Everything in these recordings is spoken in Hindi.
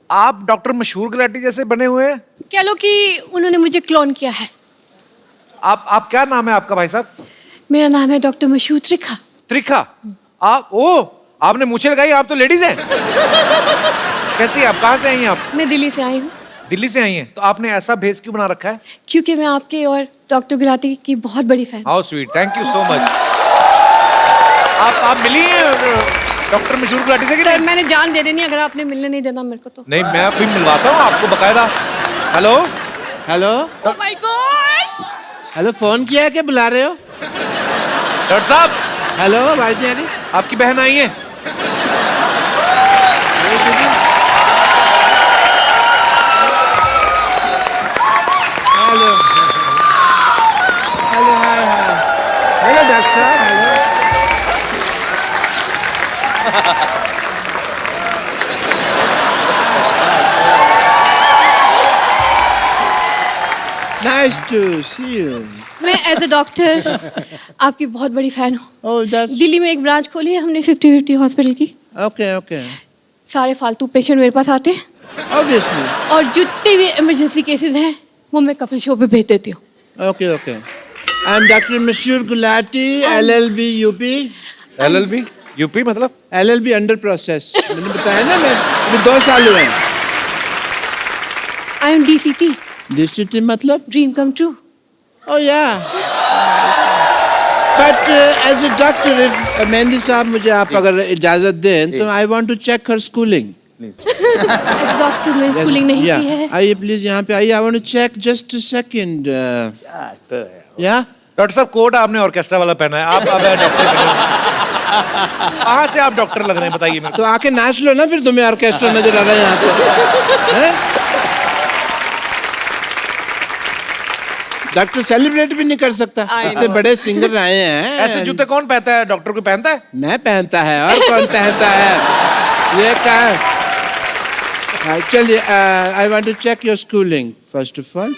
आप डॉक्टर मशहूर गुलाटी जैसे बने हुए हैं। कह लो कि उन्होंने मुझे क्लोन किया है। आप क्या नाम है आपका भाई साहब? मेरा नाम है डॉक्टर मशहूर त्रिखा। त्रिखा। आप आपने मूछें लगाई, आप तो लेडीज हैं। कैसी आप, कहाँ से आई हैं आप? मैं दिल्ली से आई हूँ। दिल्ली से आई हैं, तो आपने ऐसा भेस क्यों बना रखा है? क्योंकि मैं आपके और डॉक्टर गुलाटी की बहुत बड़ी fan. How sweet, thank you so much. आप मिली हैं डॉक्टर मशहूर गुलाटी से कि सर नहीं? मैंने जान दे देनी अगर आपने मिलने नहीं देना मेरे को तो। नहीं, मैं अभी मिलवाता हूँ आपको बकायदा। Hello hello oh my God. Hello, phone किया है कि बुला रहे हो? डॉक्टर साहब, हेलो भाई जी, अरे आपकी बहन आई है। हेलो हेलो, हाय हाय, हेलो डॉक्टर साहब, hello. Nice to see you. मैं एज अ डॉक्टर आपकी बहुत बड़ी फैन हूँ। Oh, that's दिल्ली में एक ब्रांच खोली है हमने 50-50 हॉस्पिटल की। okay, okay. सारे फालतू पेशेंट मेरे पास आते हैं Obviously. और जितने भी इमरजेंसी केसेस हैं वो मैं कपिल शो पे भेज देती हूँ। Okay, okay. I'm Dr. Mashur Gulati, LLB UP. LLB UP मतलब? LLB under process. मैंने बताया ना, मैं अभी 2 साल हुए हैं। आई एम DCT, DCT मतलब? Dream come true. Oh yeah. But as a doctor, if mehndi साहब मुझे आप अगर इजाजत दें तो I want to check her schooling. Doctor में स्कूलिंग नहीं Yeah. की है। आइए प्लीज यहाँ पे आइए. I want to check just a second. Yeah. Doctor साहब, कोट आपने ऑर्केस्ट्रा वाला पहना है, आप अब डॉक्टर बने हो। कहाँ से आप डॉक्टर लग रहे हैं बताइए मेरे तो आके नाच लो ना, फिर तुम्हें ऑर्केस्ट्रा नजर आ रहा है यहाँ पे. हैं? डॉक्टर सेलिब्रेट भी नहीं कर सकता. इतने बड़े सिंगर आए हैं. ऐसे जूते कौन पहनता है? डॉक्टर को पहनता है? मैं पहनता है और कौन पहनता है? ये क्या है? चलिए, I want to check your schooling first of all.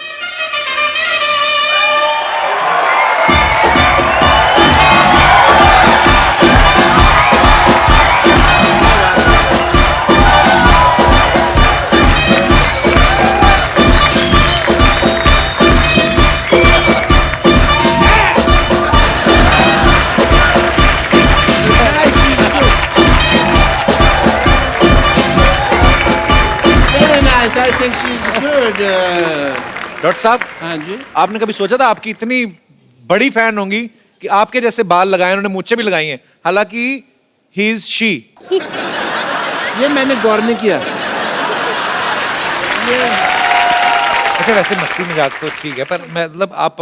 I think she's good. Doctor साहब, हाँ जी. आपने कभी सोचा था आपकी इतनी बड़ी फैन होंगी कि आपके जैसे बाल लगाए, उन्होंने मूछें भी लगाई हैं, हालांकि ही इज शी। ये मैंने गौर नहीं किया. अच्छा, वैसे मस्ती मजाक तो ठीक है, पर मतलब आप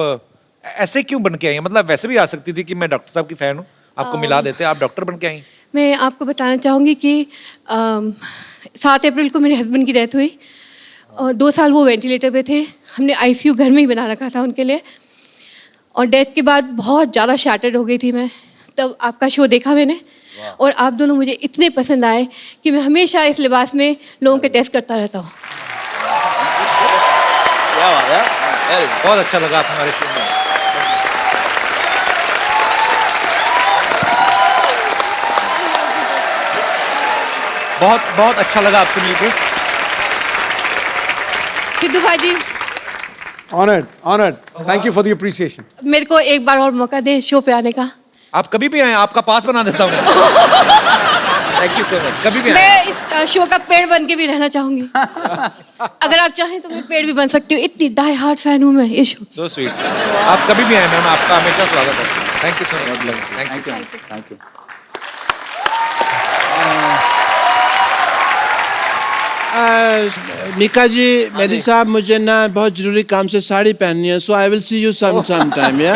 ऐसे क्यों बन के आई हैं? मतलब वैसे भी आ सकती थी कि मैं डॉक्टर साहब की फैन हूँ, आपको मिला देते, आप डॉक्टर बन के आई। मैं आपको बताना चाहूँगी कि 7 अप्रैल को मेरे हस्बैंड की डेथ हुई और 2 साल वो वेंटिलेटर पे थे। हमने ICU घर में ही बना रखा था उनके लिए और डेथ के बाद बहुत ज़्यादा शैटर्ड हो गई थी मैं। तब आपका शो देखा मैंने और आप दोनों मुझे इतने पसंद आए कि मैं हमेशा इस लिबास में लोगों के टेस्ट करता रहता हूँ। बहुत अच्छा लगा आप हमारे शो में। बहुत बहुत अच्छा लगा आपसे मिलके। सिद्धू भाई जी, Honored. Thank you for the appreciation. मेरे को एक बार और मौका दें शो पे आने का। आप कभी भी आए, आपका पास बना देता हूँ। Thank you so much. कभी भी आए। मैं इस शो का पेड़ बन के भी रहना चाहूंगी। अगर आप चाहें तो मैं पेड़ भी बन सकती हूँ, इतनी डाई हार्ट फैन हूँ मैं इस शो। So sweet. आप कभी भी आए मैम, आपका हमेशा स्वागत है। Thank you so much. Thank you. Mika ji, Mehdi साहब, मुझे ना बहुत जरूरी काम से साड़ी पहननी है, so I will see you some time. या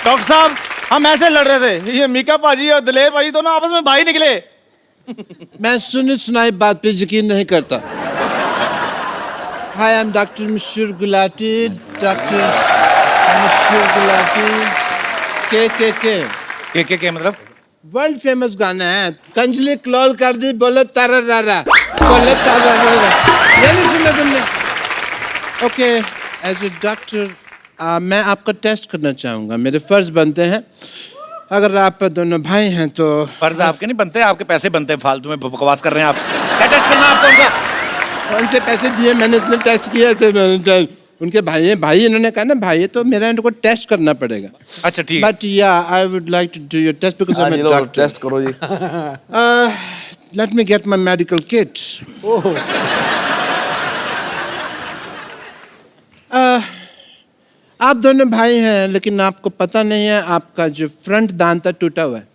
डॉक्टर साहब, हम ऐसे लड़ रहे थे, ये मीका पाजी और दिलेर पाजी दोनों आपस में भाई निकले। मैं सुनी सुनाई बात पे यकीन नहीं करता. हाय, आई एम डॉक्टर मशहूर गुलाटी. डॉक्टर मशहूर गुलाटी. के मतलब? वर्ल्ड फेमस गाना है. कंजली क्लोल कर दी, बोले तारा रारा, बोले तारा रारा. ये नहीं सुना तुमने? ओके, एज ए डॉक्टर मैं आपका टेस्ट करना चाहूँगा. मेरे फर्ज बनते हैं. अगर आप दोनों भाई हैं तो फर्ज आपके नहीं बनते, आपके पैसे बनते हैं, फालतू में बकवास कर रहे हैं आप। क्या टेस्ट करना है आपको उनका? कौन से पैसे दिए, मैंने इतने टेस्ट किए थे। उनके भाई हैं, भाई इन्होंने कहा ना भाई, तो मेरा इनको टेस्ट करना पड़ेगा। अच्छा ठीक है। But yeah I would like to do your test because I am a doctor. Test करो जी। Let me get my medical kit. आप दोनों भाई हैं, लेकिन आपको पता नहीं है आपका जो फ्रंट दांत है टूटा हुआ है।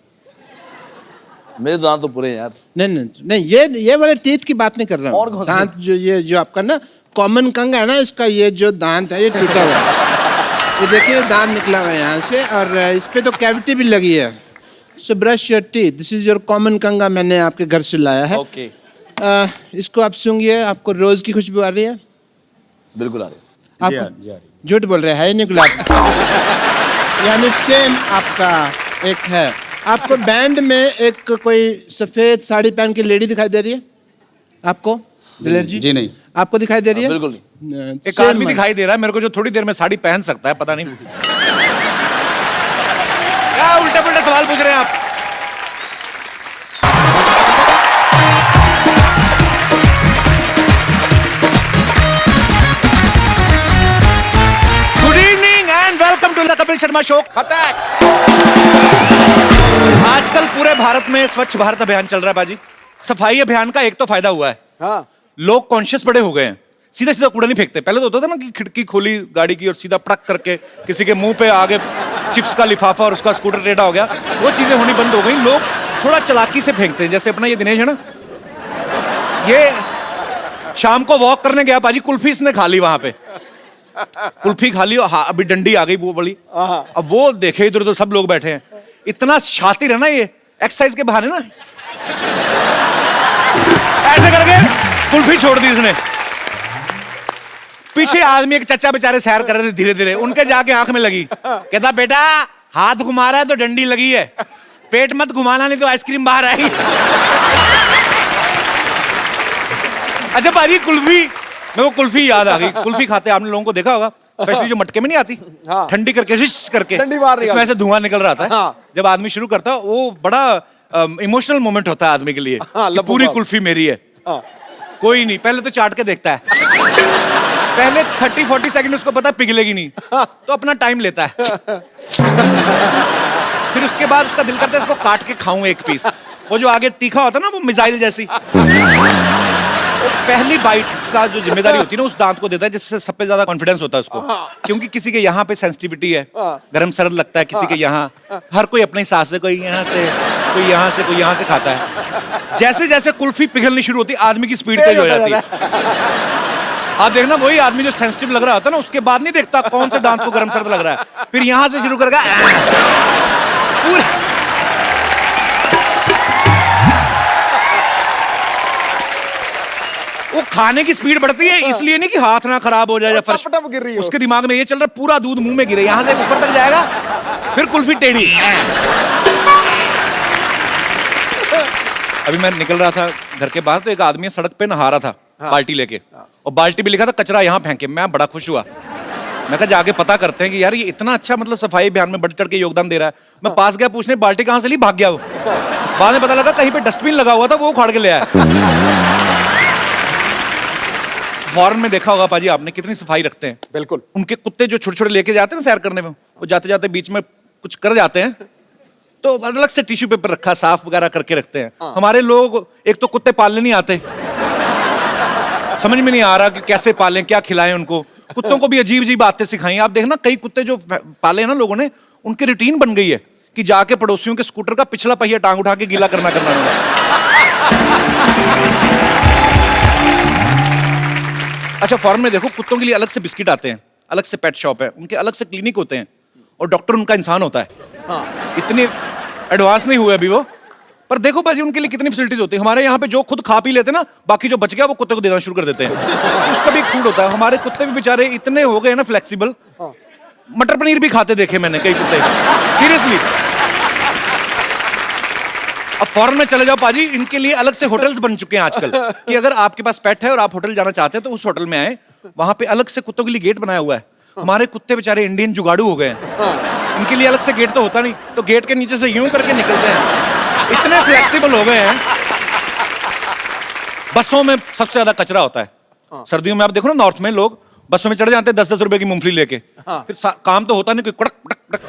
मेरे दांत तो पूरे हैं यार। नहीं, ये वाले टीथ की बात नहीं कर रहा और हूँ। कौन से? दांत ये जो आपका ना कॉमन कंग है ना, इसका ये जो दांत है ये टूटा हुआ है। ये देखिए दांत निकला हुआ है यहाँ से, और इस पे तो कैविटी भी लगी है। So brush your teeth, this is your common कंगा, मैंने आपके घर से लाया है। ओके। इसको आप सूंघिए, आपको रोज की खुशबू आ रही है? बिल्कुल आ रही। आप झूठ बोल रहे हैं, नहीं गुलाब। यानी सेम आपका एक है। आपको बैंड में एक कोई सफेद साड़ी पहन के लेडी दिखाई दे रही है आपको दिलेर जी? जी नहीं। आपको दिखाई दे रही है? बिल्कुल नहीं। एक आदमी दिखाई दे रहा है मेरे को जो थोड़ी देर में साड़ी पहन सकता है, पता नहीं क्या उल्टे पुल्टे सवाल पूछ रहे हैं आप। Good evening and welcome to the Kapil Sharma show. आजकल पूरे भारत में स्वच्छ भारत अभियान चल रहा है बाजी। सफाई अभियान का एक तो फायदा हुआ है, हाँ। लोग कॉन्शियस बड़े हो गए हैं, सीधा सीधा कूड़ा नहीं फेंकते। पहले तो होता था ना कि खिड़की खोली गाड़ी की और सीधा पटक करके किसी के मुंह पे आगे चिप्स का लिफाफा और उसका स्कूटर टेढ़ा हो गया, वो चीजें होनी बंद हो गई। लोग थोड़ा चालाकी से फेंकते हैं। जैसे अपना ये दिनेश है ना, ये शाम को वॉक करने गया पाजी, कुल्फी इसने खा ली वहां पे, कुल्फी खा ली और हाँ, अभी डंडी आ गई वो बड़ी। अब वो देखे इधर उधर सब लोग बैठे हैं, इतना शातिर है ना ये, एक्सरसाइज के बहाने ना ऐसे करके कुल्फी छोड़ दी इसने। पीछे आदमी एक चचा बेचारे सैर कर रहे थे धीरे धीरे, उनके जाके आंख में लगी, कहता बेटा हाथ घुमा रहा है तो डंडी लगी है, पेट मत घुमाना नहीं तो आइसक्रीम बाहर आएगी। अच्छा भाजी कुल्फी, मेरे को कुल्फी याद आ गई। कुल्फी खाते आपने लोगों को देखा होगा, स्पेशली जो मटके में नहीं आती, हाँ। ठंडी करके रिश करके डंडी बाहर निकाल, इसमें से धुआं निकल रहा था। हाँ। जब आदमी शुरू करता है वो बड़ा इमोशनल मोमेंट होता है आदमी के लिए, हाँ, कि पूरी कुल्फी मेरी है। हाँ। कोई नहीं, पहले तो चाट के देखता है, पहले 30-40 सेकंड उसको पता पिघलेगी नहीं, तो अपना टाइम लेता है। फिर उसके बाद उसका दिल करता है इसको काट के खाऊं एक पीस। वो जो आगे तीखा होता है ना, वो मिसाइल जैसी, वो पहली बाइट का जो जिम्मेदारी होती है ना उस दांत को देता है, जिससे सब पे ज्यादा कॉन्फिडेंस होता है उसको। क्योंकि किसी के यहाँ पे सेंसिटिविटी है, गर्म सर्द लगता है किसी के यहाँ, हर कोई अपने हिसाब से, कोई यहाँ से, कोई यहाँ से, कोई यहाँ से खाता है। जैसे जैसे कुल्फी पिघलनी शुरू होती है आदमी की स्पीड तेज हो जाती है। आप देखना वही आदमी जो सेंसिटिव लग रहा होता है ना, उसके बाद नहीं देखता कौन से दांत को गर्म सर्द लग रहा है, फिर यहां से शुरू करके वो खाने की स्पीड बढ़ती है, इसलिए नहीं कि हाथ ना खराब हो जाए या फर्श टप गिर रही हो। उसके दिमाग में ये चल रहा है पूरा दूध मुंह में गिरे, यहां से ऊपर तक जाएगा, फिर कुल्फी टेढ़ी। अभी मैं निकल रहा था घर के बाहर, तो एक आदमी सड़क पे नहा रहा था, बाल्टी लेके, और बाल्टी भी लिखा था कचरा यहाँ फेंके। मैं बड़ा खुश हुआ, मैं कहा जाके पता करते हैं कि यार ये इतना अच्छा मतलब सफाई अभियान में बढ़ चढ़ के योगदान दे रहा है। मैं पास गया पूछने बाल्टी कहाँ से ली, भाग गया वो। बाद में पता लगा कहीं पे डस्टबिन लगा हुआ था, वो उखाड़ के ले आया। फॉरेन में देखा होगा पाजी आपने कितनी सफाई रखते हैं। बिल्कुल। उनके कुत्ते जो छोटे छोटे लेके जाते हैं ना सैर करने में, वो जाते जाते बीच में कुछ कर जाते हैं तो अलग से टिश्यू पेपर रखा साफ वगैरह करके रखते हैं। हमारे लोग एक तो कुत्ते पालने नहीं आते, समझ में नहीं आ रहा कि कैसे पालें, क्या खिलाएं उनको। कुत्तों को भी अजीब अजीब बातें सिखाई। आप देखना कई कुत्ते जो पाले हैं ना लोगों ने, उनकी रूटीन बन गई है कि जाके पड़ोसियों के स्कूटर का पिछला पहिया टांग उठा के गीला करना अच्छा फॉरेन में देखो कुत्तों के लिए अलग से बिस्किट आते हैं, अलग से पेट शॉप है, उनके अलग से क्लिनिक होते हैं, और डॉक्टर उनका इंसान होता है। इतने एडवांस नहीं हुए अभी वो, पर देखो भाजी उनके लिए कितनी फैसिलिटीज होती है। हमारे यहाँ पे जो खुद खा पी लेते हैं ना, बाकी जो बच गया वो कुत्ते को देना शुरू कर देते हैं। उसका भी एक फूड होता है। हमारे कुत्ते भी बेचारे इतने हो गए ना फ्लेक्सिबल, मटर पनीर भी खाते देखे मैंने कई कुत्ते, सीरियसली। अब फॉरेन में चले जाओ पाजी, इनके लिए अलग से होटल्स बन चुके हैं आजकल कि अगर आपके पास पेट है और आप होटल जाना चाहते हैं तो उस होटल में आए, वहां पे अलग से कुत्तों के लिए गेट बनाया हुआ है। हमारे कुत्ते बेचारे इंडियन जुगाड़ू हो गए हैं। इनके लिए अलग से गेट तो होता नहीं, तो गेट के नीचे से यूं करके निकलते हैं। इतने फ्लेक्सिबल हो गए हैं। बसों में सबसे ज्यादा कचरा होता है। सर्दियों में आप देखो ना, नॉर्थ में लोग बसों में चढ़ जाते हैं 10-10 रुपए की मूंगफली लेके। फिर काम तो होता नहीं, कोई कड़क कड़क कड़क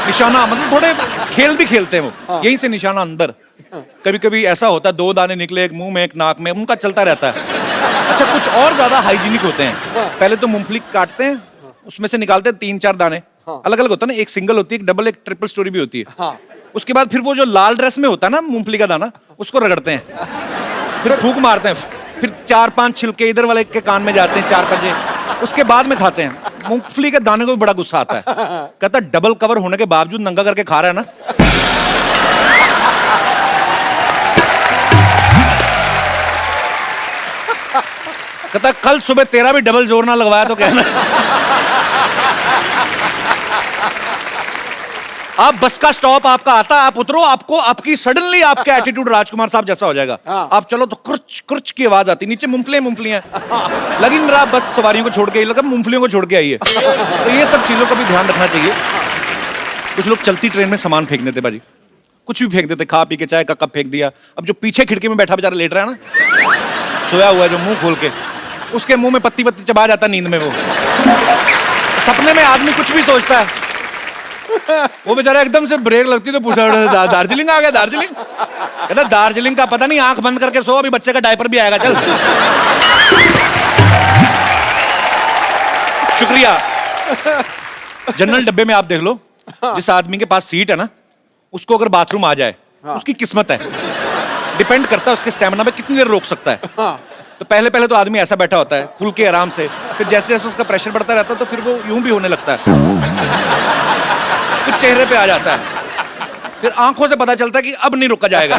निशाना, मतलब थोड़े खेल भी खेलते हैं वो, यहीं से निशाना अंदर। कभी कभी ऐसा होता है 2 दाने निकले, एक मुंह में एक नाक में, उनका चलता रहता है। अच्छा, कुछ और ज्यादा हाइजीनिक होते हैं। पहले तो मूंगफली काटते हैं, उसमें से निकालते हैं 3-4 दाने, अलग अलग होता है ना, एक सिंगल होती है, एक डबल, एक ट्रिपल स्टोरी भी होती है। उसके बाद फिर वो जो लाल ड्रेस में होता है ना मूंगफली का दाना, उसको रगड़ते हैं, फिर फूंक मारते हैं, फिर 4-5 छिलके इधर वाले के कान में जाते हैं, 4 पंजे, उसके बाद में खाते हैं। मूंगफली के दाने को भी बड़ा गुस्सा आता है, कहता है डबल कवर होने के बावजूद नंगा करके खा रहा है ना। कहता कल सुबह तेरा भी डबल जोर ना लगवाया तो कहना। आप बस का स्टॉप आपका आता, आप उतरो, आपको आपकी सडनली आपका एटीट्यूड राजकुमार साहब जैसा हो जाएगा। आप चलो तो कुर्च कुर्च की आवाज आती, नीचे मूंगफलियां लगी रहा, बस सवारियों को छोड़ के, लगा मूंगफलियों को छोड़ के आई है। तो ये सब चीजों का भी ध्यान रखना चाहिए। कुछ लोग चलती ट्रेन में सामान फेंक देते बाजी, कुछ भी फेंक देते, खा पी के चाय का कप फेंक दिया। अब जो पीछे खिड़की में बैठा बेचारा लेट रहा है ना, सोया हुआ है जो मुंह खोल के, उसके मुंह में पत्ती पत्ती चबा जाता नींद में। वो सपने में आदमी कुछ भी सोचता है, वो बेचारा एकदम से ब्रेक लगती तो पूछा दार्जिलिंग आ गया, दार्जिलिंग? कहता दार्जिलिंग का पता नहीं, आंख बंद करके सो, अभी बच्चे का डायपर भी आएगा, चल। शुक्रिया। जनरल डब्बे में आप देख लो, जिस आदमी के पास सीट है ना, उसको अगर बाथरूम आ जाए, उसकी किस्मत है। डिपेंड करता है उसके स्टेमिना पे, कितनी देर रोक सकता है। तो पहले पहले तो आदमी ऐसा बैठा होता है खुल के आराम से, फिर जैसे जैसे उसका प्रेशर बढ़ता रहता है तो फिर वो यूं भी होने लगता है, फिर चेहरे पे आ जाता है, फिर आंखों से पता चलता है कि अब नहीं रुका जाएगा,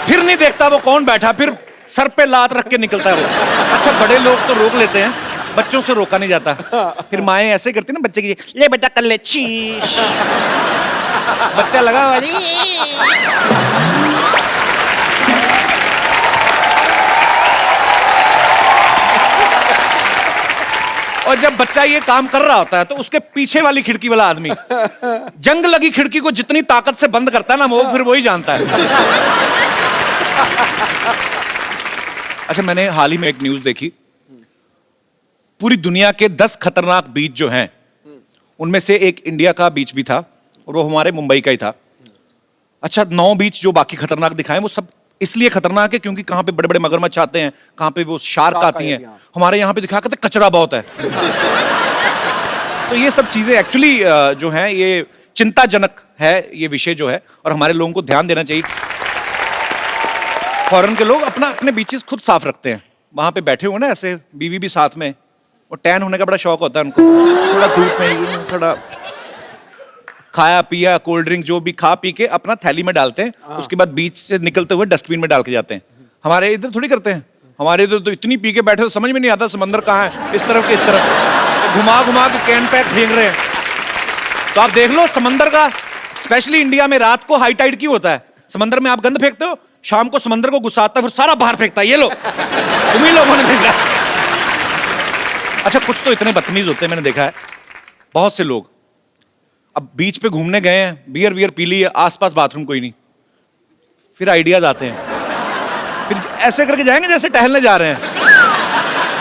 फिर नहीं देखता वो कौन बैठा, फिर सर पे लात रख के निकलता है वो। अच्छा, बड़े लोग तो रोक लेते हैं, बच्चों से रोका नहीं जाता। फिर माएं ऐसे करती ना बच्चे की, ले बेटा कर ले, शीश। बच्चा लगा हुआ और जब बच्चा ये काम कर रहा होता है तो उसके पीछे वाली खिड़की वाला आदमी जंग लगी खिड़की को जितनी ताकत से बंद करता है ना, वो फिर वही जानता है। अच्छा, मैंने हाल ही में एक न्यूज देखी, पूरी दुनिया के 10 खतरनाक बीच जो हैं, उनमें से एक इंडिया का बीच भी था और वो हमारे मुंबई का ही था। अच्छा, 9 बीच जो बाकी खतरनाक दिखाए वो सब इसलिए खतरनाक है क्योंकि कहां पे बड़े बड़े मगरमच्छ आते हैं, कहां पे वो शार्क आती हैं। हमारे यहाँ पे दिखा करते कचरा बहुत है। तो ये सब चीजें एक्चुअली जो हैं, ये चिंताजनक है ये विषय जो है, और हमारे लोगों को ध्यान देना चाहिए। फॉरेन के लोग अपने बीचेस खुद साफ रखते हैं, वहां पे बैठे हुए ना ऐसे, बीवी भी साथ में, और टैन होने का बड़ा शौक होता है उनको, थोड़ा धूप में थोड़ा खाया पिया, कोल्ड ड्रिंक जो भी खा पी के अपना थैली में डालते हैं, उसके बाद बीच से निकलते हुए डस्टबिन में डाल के जाते हैं। हमारे इधर थोड़ी करते हैं, हमारे इधर तो इतनी पी के बैठे तो समझ में नहीं आता समंदर कहाँ है, इस तरफ के इस तरफ, तो घुमा घुमा के कैन पैक फेंक रहे हैं। तो आप देख लो समंदर का, स्पेशली इंडिया में रात को हाई टाइड क्यों होता है? समंदर में आप गंद फेंकते हो, शाम को समंदर को गुस्सा आता है, फिर सारा बाहर फेंकता है, ये लो तुम ही लोगों ने फेंका। अच्छा, कुछ तो इतने बदतमीज होते हैं, मैंने देखा है बहुत से लोग, अब बीच पे घूमने गए हैं, बियर वियर पी ली है, आसपास बाथरूम कोई नहीं, फिर आइडियाज आते हैं, फिर ऐसे करके जाएंगे जैसे टहलने जा रहे हैं,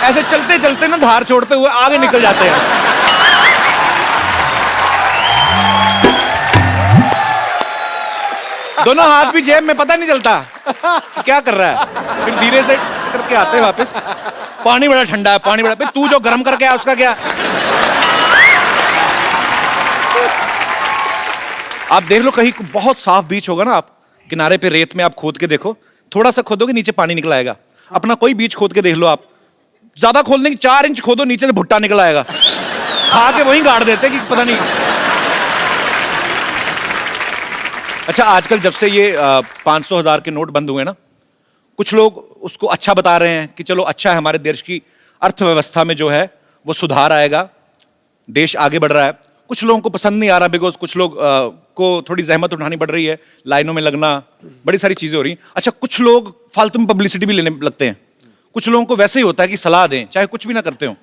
ऐसे चलते चलते ना धार छोड़ते हुए आगे निकल जाते हैं। दोनों हाथ भी जेब में, पता नहीं चलता कि क्या कर रहा है, फिर धीरे से करके आते हैं वापस, पानी बड़ा ठंडा है, पानी बड़ा, तू जो गर्म करके आया उसका क्या? आप देख लो कहीं बहुत साफ बीच होगा ना, आप किनारे पे रेत में आप खोद के देखो, थोड़ा सा खोदोगे नीचे पानी निकल आएगा। अपना कोई बीच खोद के देख लो आप, ज्यादा खोदने की 4 इंच खोदो, नीचे से भुट्टा निकल आएगा, खा के वहीं गाड़ देते कि पता नहीं। अच्छा, आजकल जब से ये 500,000 के नोट बंद हुए ना, कुछ लोग उसको अच्छा बता रहे हैं कि चलो अच्छा है, हमारे देश की अर्थव्यवस्था में जो है वो सुधार आएगा, देश आगे बढ़ रहा है। कुछ लोगों को पसंद नहीं आ रहा, बिकॉज कुछ लोग को थोड़ी जहमत उठानी पड़ रही है, लाइनों में लगना, बड़ी सारी चीजें हो रही हैं। अच्छा, कुछ लोग फालतू में पब्लिसिटी भी लेने लगते हैं, कुछ लोगों को वैसे ही होता है कि सलाह दें चाहे कुछ भी ना करते हो।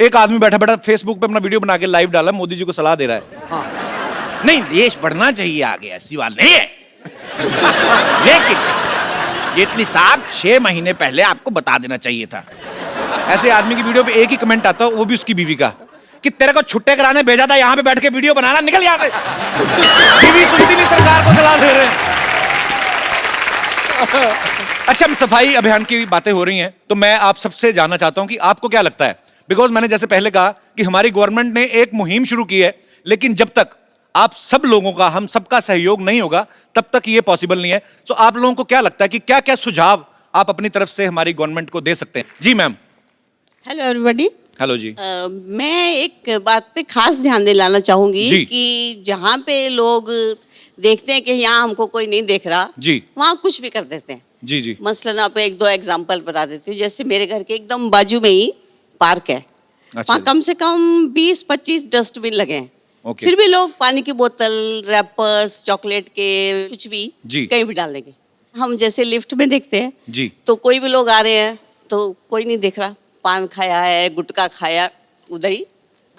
एक आदमी बैठा बैठा फेसबुक पे अपना वीडियो बना के लाइव डाला, मोदी जी को सलाह दे रहा है। नहीं, देश बढ़ना चाहिए आगे, ऐसी बात नहीं है। लेकिन जेटली साहब 6 महीने पहले आपको बता देना चाहिए था। ऐसे आदमी की वीडियो पे एक ही कमेंट आता है, वो भी उसकी बीवी का, कि तेरे को छुट्टे कराने भेजा था, यहाँ पे बैठ के वीडियो बनाना, निकल यहाँ से। बीवी सुनती नहीं, सरकार को सलाह दे रहे हैं। अच्छा, हम सफाई अभियान की बातें हो रही हैं, तो मैं आप सबसे जानना चाहता हूं कि आपको क्या लगता है, बिकॉज मैंने जैसे पहले कहा कि हमारी गवर्नमेंट ने एक मुहिम शुरू की है, लेकिन जब तक आप सब लोगों का, हम सबका सहयोग नहीं होगा, तब तक ये पॉसिबल नहीं है। तो आप लोगों को क्या लगता है कि क्या क्या सुझाव आप अपनी तरफ से हमारी गवर्नमेंट को दे सकते हैं? जी मैम। Hello everybody. हेलो जी। मैं एक बात पे खास ध्यान दिलाना चाहूंगी कि जहाँ पे लोग देखते हैं कि यहाँ हमको कोई नहीं देख रहा, जी, वहाँ कुछ भी कर देते हैं। जी जी। मसलन आप 1-2 एग्जांपल बता देती हूँ। जैसे मेरे घर के एकदम बाजू में ही पार्क है। अच्छा। वहाँ कम से कम 20-25 डस्टबिन लगे हैं। ओके। फिर भी लोग पानी की बोतल, रैपर्स, चॉकलेट के कुछ भी जी। कहीं भी डाल देंगे। हम जैसे लिफ्ट में देखते हैं जी। तो कोई भी लोग आ रहे हैं तो कोई नहीं देख रहा, पान खाया है, गुटखा खाया, उधर ही।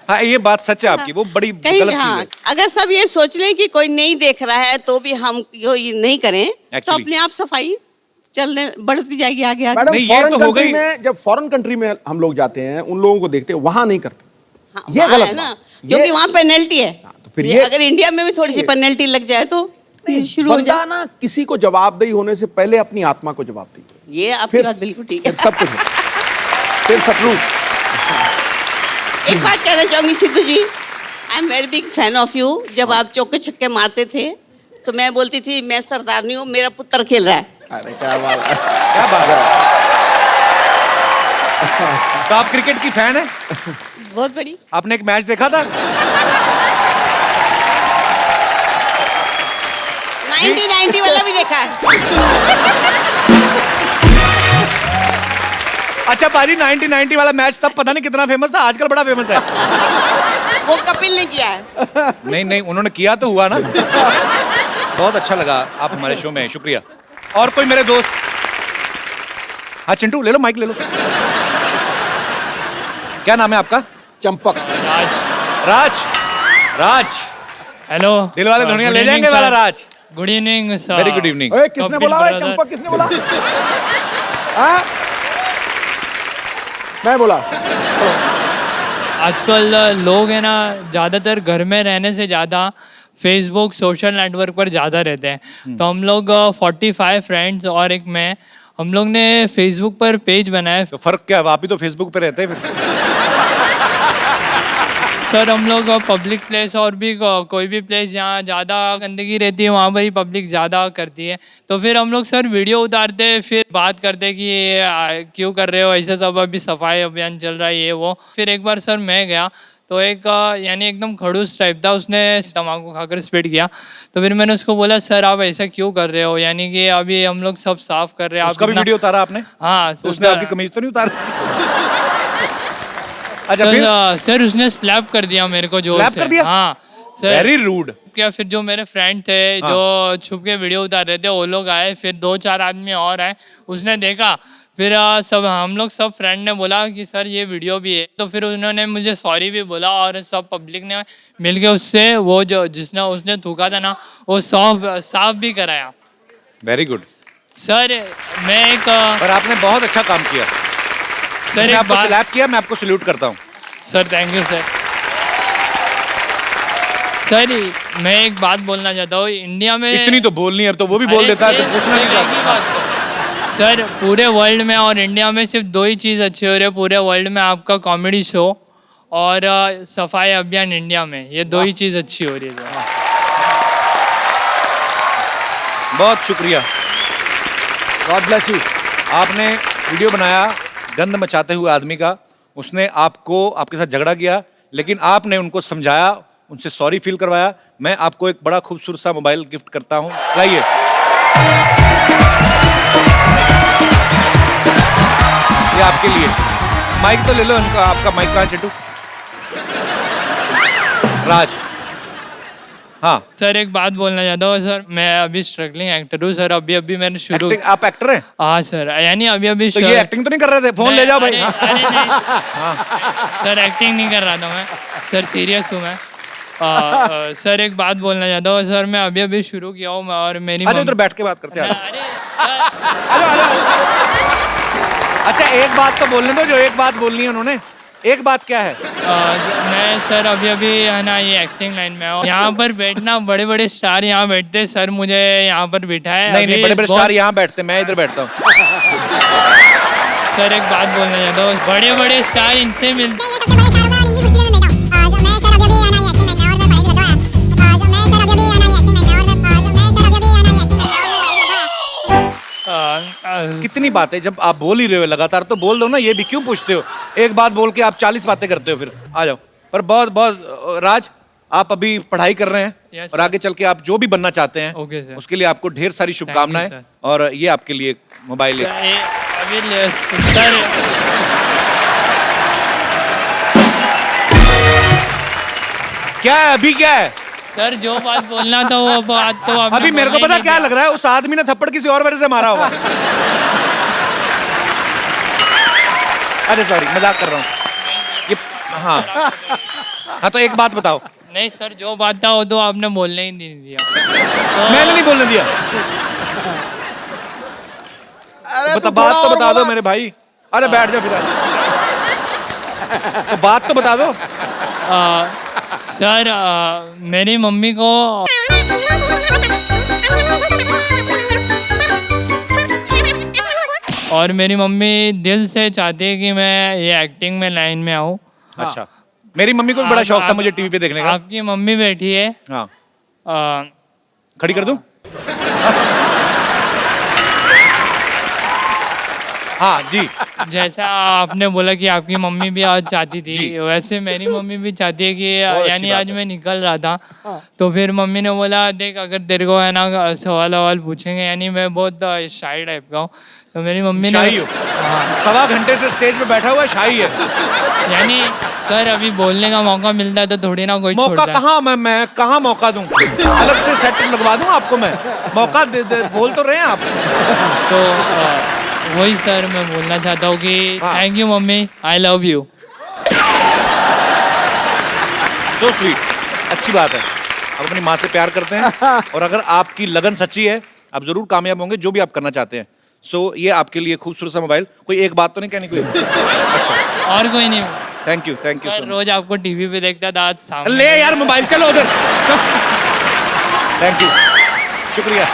हाँ, ये बात सच है आपकी, वो बड़ी कहीं गलत हाँ, चीज है। अगर सब ये सोच लें कि कोई नहीं देख रहा है तो भी हम ये नहीं करें, तो Actually। अपने आप सफाई चलने बढ़ती जाएगी आगे आगे। मैडम नहीं, ये फॉरेन तो हो कंट्री गई। में, जब फॉरेन कंट्री में हम लोग जाते हैं, उन लोगों को देखते हैं, वहां नहीं करते। हाँ, ये वहाँ गलत है ना, बात। क्योंकि ये- वहाँ पेनल्टी है। तो फिर ये ये- अगर इंडिया में भी थोड़ी सी ये- पेनल्टी लग जाए तो शुरू हो बंदा जाए। ना किसी को जवाबदेही होने से पहले अपनी आत्मा को जवाब दीजिए, ये आपकी बात बिल्कुल ठीक है। फिर सब कुछ है। फिर सब कुछ। एक बात कहना चाहूंगी Sidhu ji, I am very big fan of you. जब आप चौके छक्के मारते थे तो मैं बोलती थी मैं सरदार नहीं हूँ, मेरा पुत्र खेल रहा है। अरे क्या बात है। क्या बात है। तो आप क्रिकेट की फैन है? बहुत बड़ी। आपने एक मैच देखा था? 1990 वाला भी देखा है। अच्छा पाजी, 1990 वाला मैच तब पता नहीं कितना फेमस था, आजकल बड़ा फेमस है। वो कपिल ने किया है। नहीं नहीं, उन्होंने किया तो हुआ ना। बहुत अच्छा लगा आप हमारे शो में, शुक्रिया। और कोई मेरे दोस्त? हाँ चिंटू, ले लो माइक, ले लो। क्या नाम है आपका? चंपक। राज। राज। हेलो। दिल वाले दुनिया ले जाएंगे वाला Raj. Good evening sir. Very good evening. ओए, किसने कपिल बोला? ओए, brother। चंपक किसने बोला? हाँ? मैं बोला। आजकल लोग है ना ज़्यादातर घर में रहने से ज़्यादा फेसबुक सोशल नेटवर्क पर ज़्यादा रहते हैं। तो हम लोग 45 फ्रेंड्स और एक मैं, हम लोग ने फेसबुक पर पेज बनाया। तो फर्क क्या है, आप ही तो फेसबुक पे रहते हैं फिर। सर हम लोग पब्लिक प्लेस और भी कोई भी प्लेस जहाँ ज़्यादा गंदगी रहती है वहाँ पर ही पब्लिक ज़्यादा करती है, तो फिर हम लोग सर वीडियो उतारते फिर बात करते कि ये क्यों कर रहे हो ऐसा सब, अभी सफाई अभियान चल रहा है ये वो। फिर एक बार सर मैं गया तो एक यानी एकदम खड़ूस टाइप था, उसने तम्बाकू खाकर स्पिट किया। तो फिर मैंने उसको बोला सर आप ऐसा क्यों कर रहे हो, यानी कि अभी हम लोग सब साफ कर रहे हैं। उसका भी वीडियो उतारा आपने? हाँ। तो उसने आपकी कमीज तो नहीं उतारी? अच्छा तो, फिर? सर उसने स्लैप कर दिया मेरे को जोर स्लैप से। कर दिया? हाँ सर। Very rude. क्या फिर जो मेरे फ्रेंड थे जो छुप के वीडियो उतार रहे थे वो लोग आए, फिर 2-4 आदमी और आए, उसने देखा, फिर सब हम लोग सब फ्रेंड ने बोला कि सर ये वीडियो भी है, तो फिर उन्होंने मुझे सॉरी भी बोला और सब पब्लिक ने मिलके उससे वो जो जिसने उसने थूका था ना वो साफ भी कराया। वेरी गुड सर मैं एक पर आपने बहुत अच्छा काम किया सर मैंने एक आपको बात स्लैप किया, मैं आपको सल्यूट करता हूँ। Sir thank you sir. Sir मैं एक बात बोलना चाहता हूँ, इंडिया में इतनी तो बोलनी है, अब तो वो भी बोल अरे देता है तो सर, पूछना सर, नहीं एक ही बात तो। सर पूरे वर्ल्ड में और इंडिया में सिर्फ 2 ही चीज़ अच्छी हो रही है पूरे वर्ल्ड में, आपका कॉमेडी शो और सफाई अभियान इंडिया में, ये 2 ही चीज़ अच्छी हो रही है सर। बहुत शुक्रिया। God bless you. आपने वीडियो बनाया गंद मचाते हुए आदमी का, उसने आपको आपके साथ झगड़ा किया, लेकिन आपने उनको समझाया, उनसे सॉरी फील करवाया। मैं आपको एक बड़ा खूबसूरत सा मोबाइल गिफ्ट करता हूं, लाइए। ये आपके लिए। माइक तो ले लो इनका, आपका माइक कहाँ है चिट्टू? राज हाँ सर एक बात बोलना चाहता हूँ सर, मैं अभी स्ट्रगलिंग एक्टर हूँ सर, अभी अभी मैंने शुरू। एक्टिंग, आप एक्टर हैं? हाँ सर, यानी अभी अभी तो ये एक्टिंग तो नहीं कर रहे थे? फोन ले जाओ भाई। अरे नहीं सर, एक्टिंग नहीं कर रहा था मैं सर, सीरियस हूँ मैं। सर एक बात बोलना चाहता हूँ सर, मैं अभी अभी शुरू किया हूँ और मेरी अरे उधर बैठ के बात करते हैं। अरे अच्छा एक बात तो बोलने दो, जो एक बात बोलनी है उन्होंने। एक बात क्या है? मैं सर अभी अभी है ना ये एक्टिंग लाइन में हूँ, यहाँ पर बैठना, बड़े बड़े स्टार यहाँ बैठते, सर मुझे यहाँ पर बिठाए। नहीं, बड़े बड़े स्टार यहाँ बैठते, मैं इधर बैठता हूँ। सर एक बात बोलना चाहता हूँ, बड़े बड़े स्टार इनसे मिलते। कितनी बातें, जब आप बोल ही रहे हो लगातार तो बोल दो ना, ये भी क्यों पूछते हो? एक बात बोल के आप 40 बातें करते हो, फिर आ जाओ। पर बहुत बहुत राज, आप अभी पढ़ाई कर रहे हैं Yes, और आगे चल के आप जो भी बनना चाहते हैं Okay, sir. उसके लिए आपको ढेर सारी शुभकामनाएं। sir. और ये आपके लिए मोबाइल है। अभी सर क्या है अभी, क्या है सर, जो बात बोलना था वो बात तो आपने अभी? मेरे को बोला पता ही क्या नहीं लग रहा है, उस आदमी ने थप्पड़ किसी और वजह से मारा होगा। अरे सॉरी, मजाक कर रहा हूँ ये। हाँ हाँ, तो एक बात बताओ। नहीं सर, जो बात था वो तो आपने बोलने ही नहीं दिया। तो मैंने नहीं बोलने दिया। अरे बता, तू बात थोड़ा तो और बता दो बोला। मेरे भाई। अरे बैठ जाओ फिर। तो बात तो बता दो। सर मेरी मम्मी को और मेरी मम्मी दिल से चाहती है कि मैं ये एक्टिंग में लाइन में आऊँ। अच्छा, मेरी मम्मी को भी बड़ा शौक था मुझे टीवी पे देखने का। आपकी मम्मी बैठी है, हाँ, आ, खड़ी कर दूं? हाँ जी। जैसा आपने बोला कि आपकी मम्मी भी आज चाहती जी। थी, वैसे मेरी मम्मी भी चाहती है कि बहुत अच्छी यानी बात आज है। मैं निकल रहा था तो फिर मम्मी ने बोला देख, अगर तेरे को है ना सवाल पूछेंगे, यानी मैं बहुत शाई टाइप का हूँ, तो मेरी मम्मी ने शाही हो? सवा घंटे से स्टेज पे बैठा हुआ है, शाही है। यानी सर अभी बोलने का मौका मिलता है तो थोड़ी ना कोई मौका छोड़ता है। कहाँ, मैं कहाँ मौका दूं? अलग से सेट लगवा दूं आपको मैं? मौका दे, बोल तो रहे हैं आप। तो वही सर मैं बोलना चाहता हूँ कि हाँ। Thank you mummy, I love you. So sweet, अच्छी बात है। आप अपनी माँ से प्यार करते हैं और अगर आपकी लगन सच्ची है आप जरूर कामयाब होंगे जो भी आप करना चाहते हैं। सो ये आपके लिए खूबसूरत सा मोबाइल। कोई एक बात तो नहीं कहनी कोई? अच्छा, और कोई नहीं थैंक यू सर, रोज आपको टीवी पे देखता था, आज सामने। ले यार मोबाइल, चलो उधर। थैंक यू, शुक्रिया।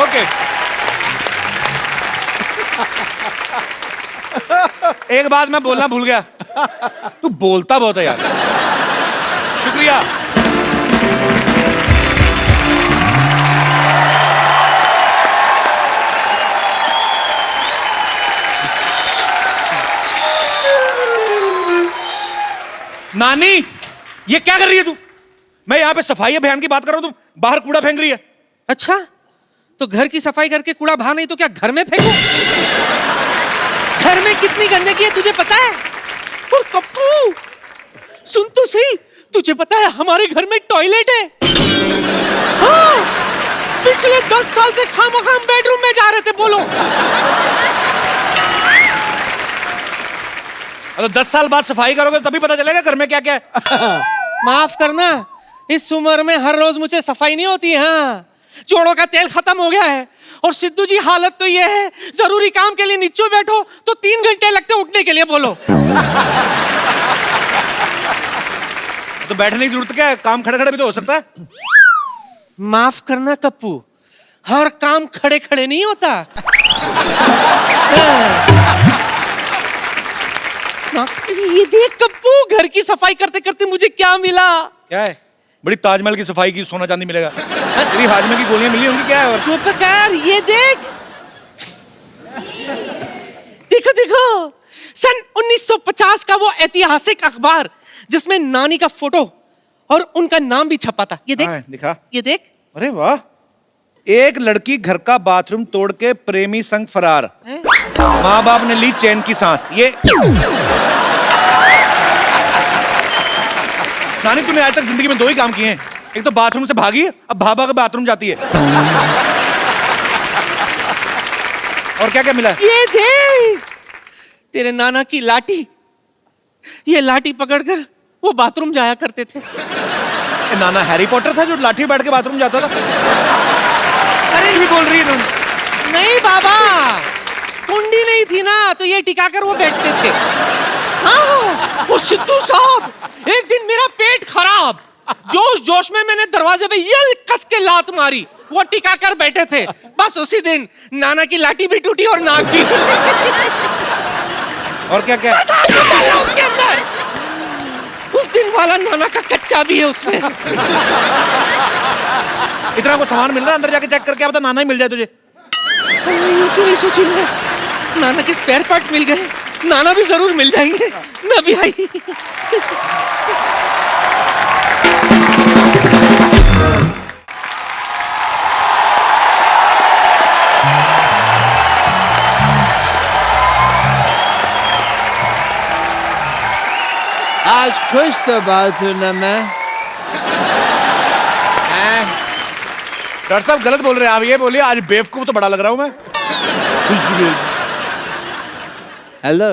ओके, एक बात मैं बोलना भूल गया, तू बोलता बहुत है यार। शुक्रिया। नानी, ये क्या कर रही है तू? मैं यहाँ पे सफाई अभियान की बात कर रहा हूँ, तू बाहर कूड़ा फेंक रही है। अच्छा, तो घर की सफाई करके कूड़ा बाहर नहीं तो क्या घर में फेंकूं? घर में कितनी गंदगी है तुझे पता है? और कप्पू, सुन तो सही, तुझे पता है हमारे घर में एक टॉयलेट है। हाँ, पिछले 10 साल से खामोखाम बेडरूम में जा रहे थे, बोलो। अगर 10 साल बाद सफाई करोगे तभी पता चलेगा घर में क्या क्या है। माफ करना, इस उम्र में हर रोज मुझे सफाई नहीं होती। हाँ, जोड़ों का तेल खत्म हो गया है। और सिद्धू जी, हालत तो ये है, जरूरी काम के लिए नीचे बैठो तो 3 घंटे लगते उठने के लिए, बोलो। तो बैठने की जरूरत क्या है? काम खड़े खड़े भी तो हो सकता है। माफ करना कप्पू, हर काम खड़े खड़े नहीं होता। ये देख कप्पू, घर की सफाई करते करते मुझे क्या मिला। क्या है? बड़ी ताजमहल की सफाई की, सोना चांदी मिलेगा। तेरी हाजमे की गोलियां मिली होंगी, क्या है? और चुप कर, ये देख, देखो देखो, सन 1950 का वो ऐतिहासिक अखबार जिसमें नानी का फोटो और उनका नाम भी छपा था। ये देख, हाँ, दिखा। ये देख। अरे वाह, एक लड़की घर का बाथरूम तोड़ के प्रेमी संग फरार, माँ बाप ने ली चैन की सांस। ये नानी तूने आज तक जिंदगी में 2 ही काम किए हैं, एक तो बाथरूम से भागी, अब भाभा के बाथरूम जाती है। और क्या क्या मिला? ये देख तेरे नाना की लाठी, ये लाठी पकड़कर वो बाथरूम जाया करते थे। ये नाना हैरी पॉटर था जो लाठी बैठ के बाथरूम जाता था? अरे भी बोल रही है नहीं बाबा, कुंडी नहीं थी ना तो ये टिकाकर वो बैठते थे। हाँ, वो सिद्धू साहब, एक दिन मेरा पेट खराब, जोश जोश में मैंने दरवाजे पे ये कस के लात मारी, वो टिकाकर बैठे थे। बस उसी दिन नाना की लाठी भी टूटी और नाक भी। और क्या क्या? बस आप बता रहे हो उसके अंदर उस दिन वाला नाना का कच्चा भी है उसमें। इतना को सामान मिल रहा है, अंदर जाके चेक करके क्या पता नाना ही मिल जाए तुझे। ये क्यों नहीं सोची मैं, नाना के स्पेयर पार्ट मिल गए, नाना भी जरूर मिल जाएंगे। मैं भी आई। आज खुश तो बहुत हूं ना मैं। डॉक्टर साहब गलत बोल रहे हैं आप, ये बोलिए आज बेवकूफ तो बड़ा लग रहा हूं मैं। हेलो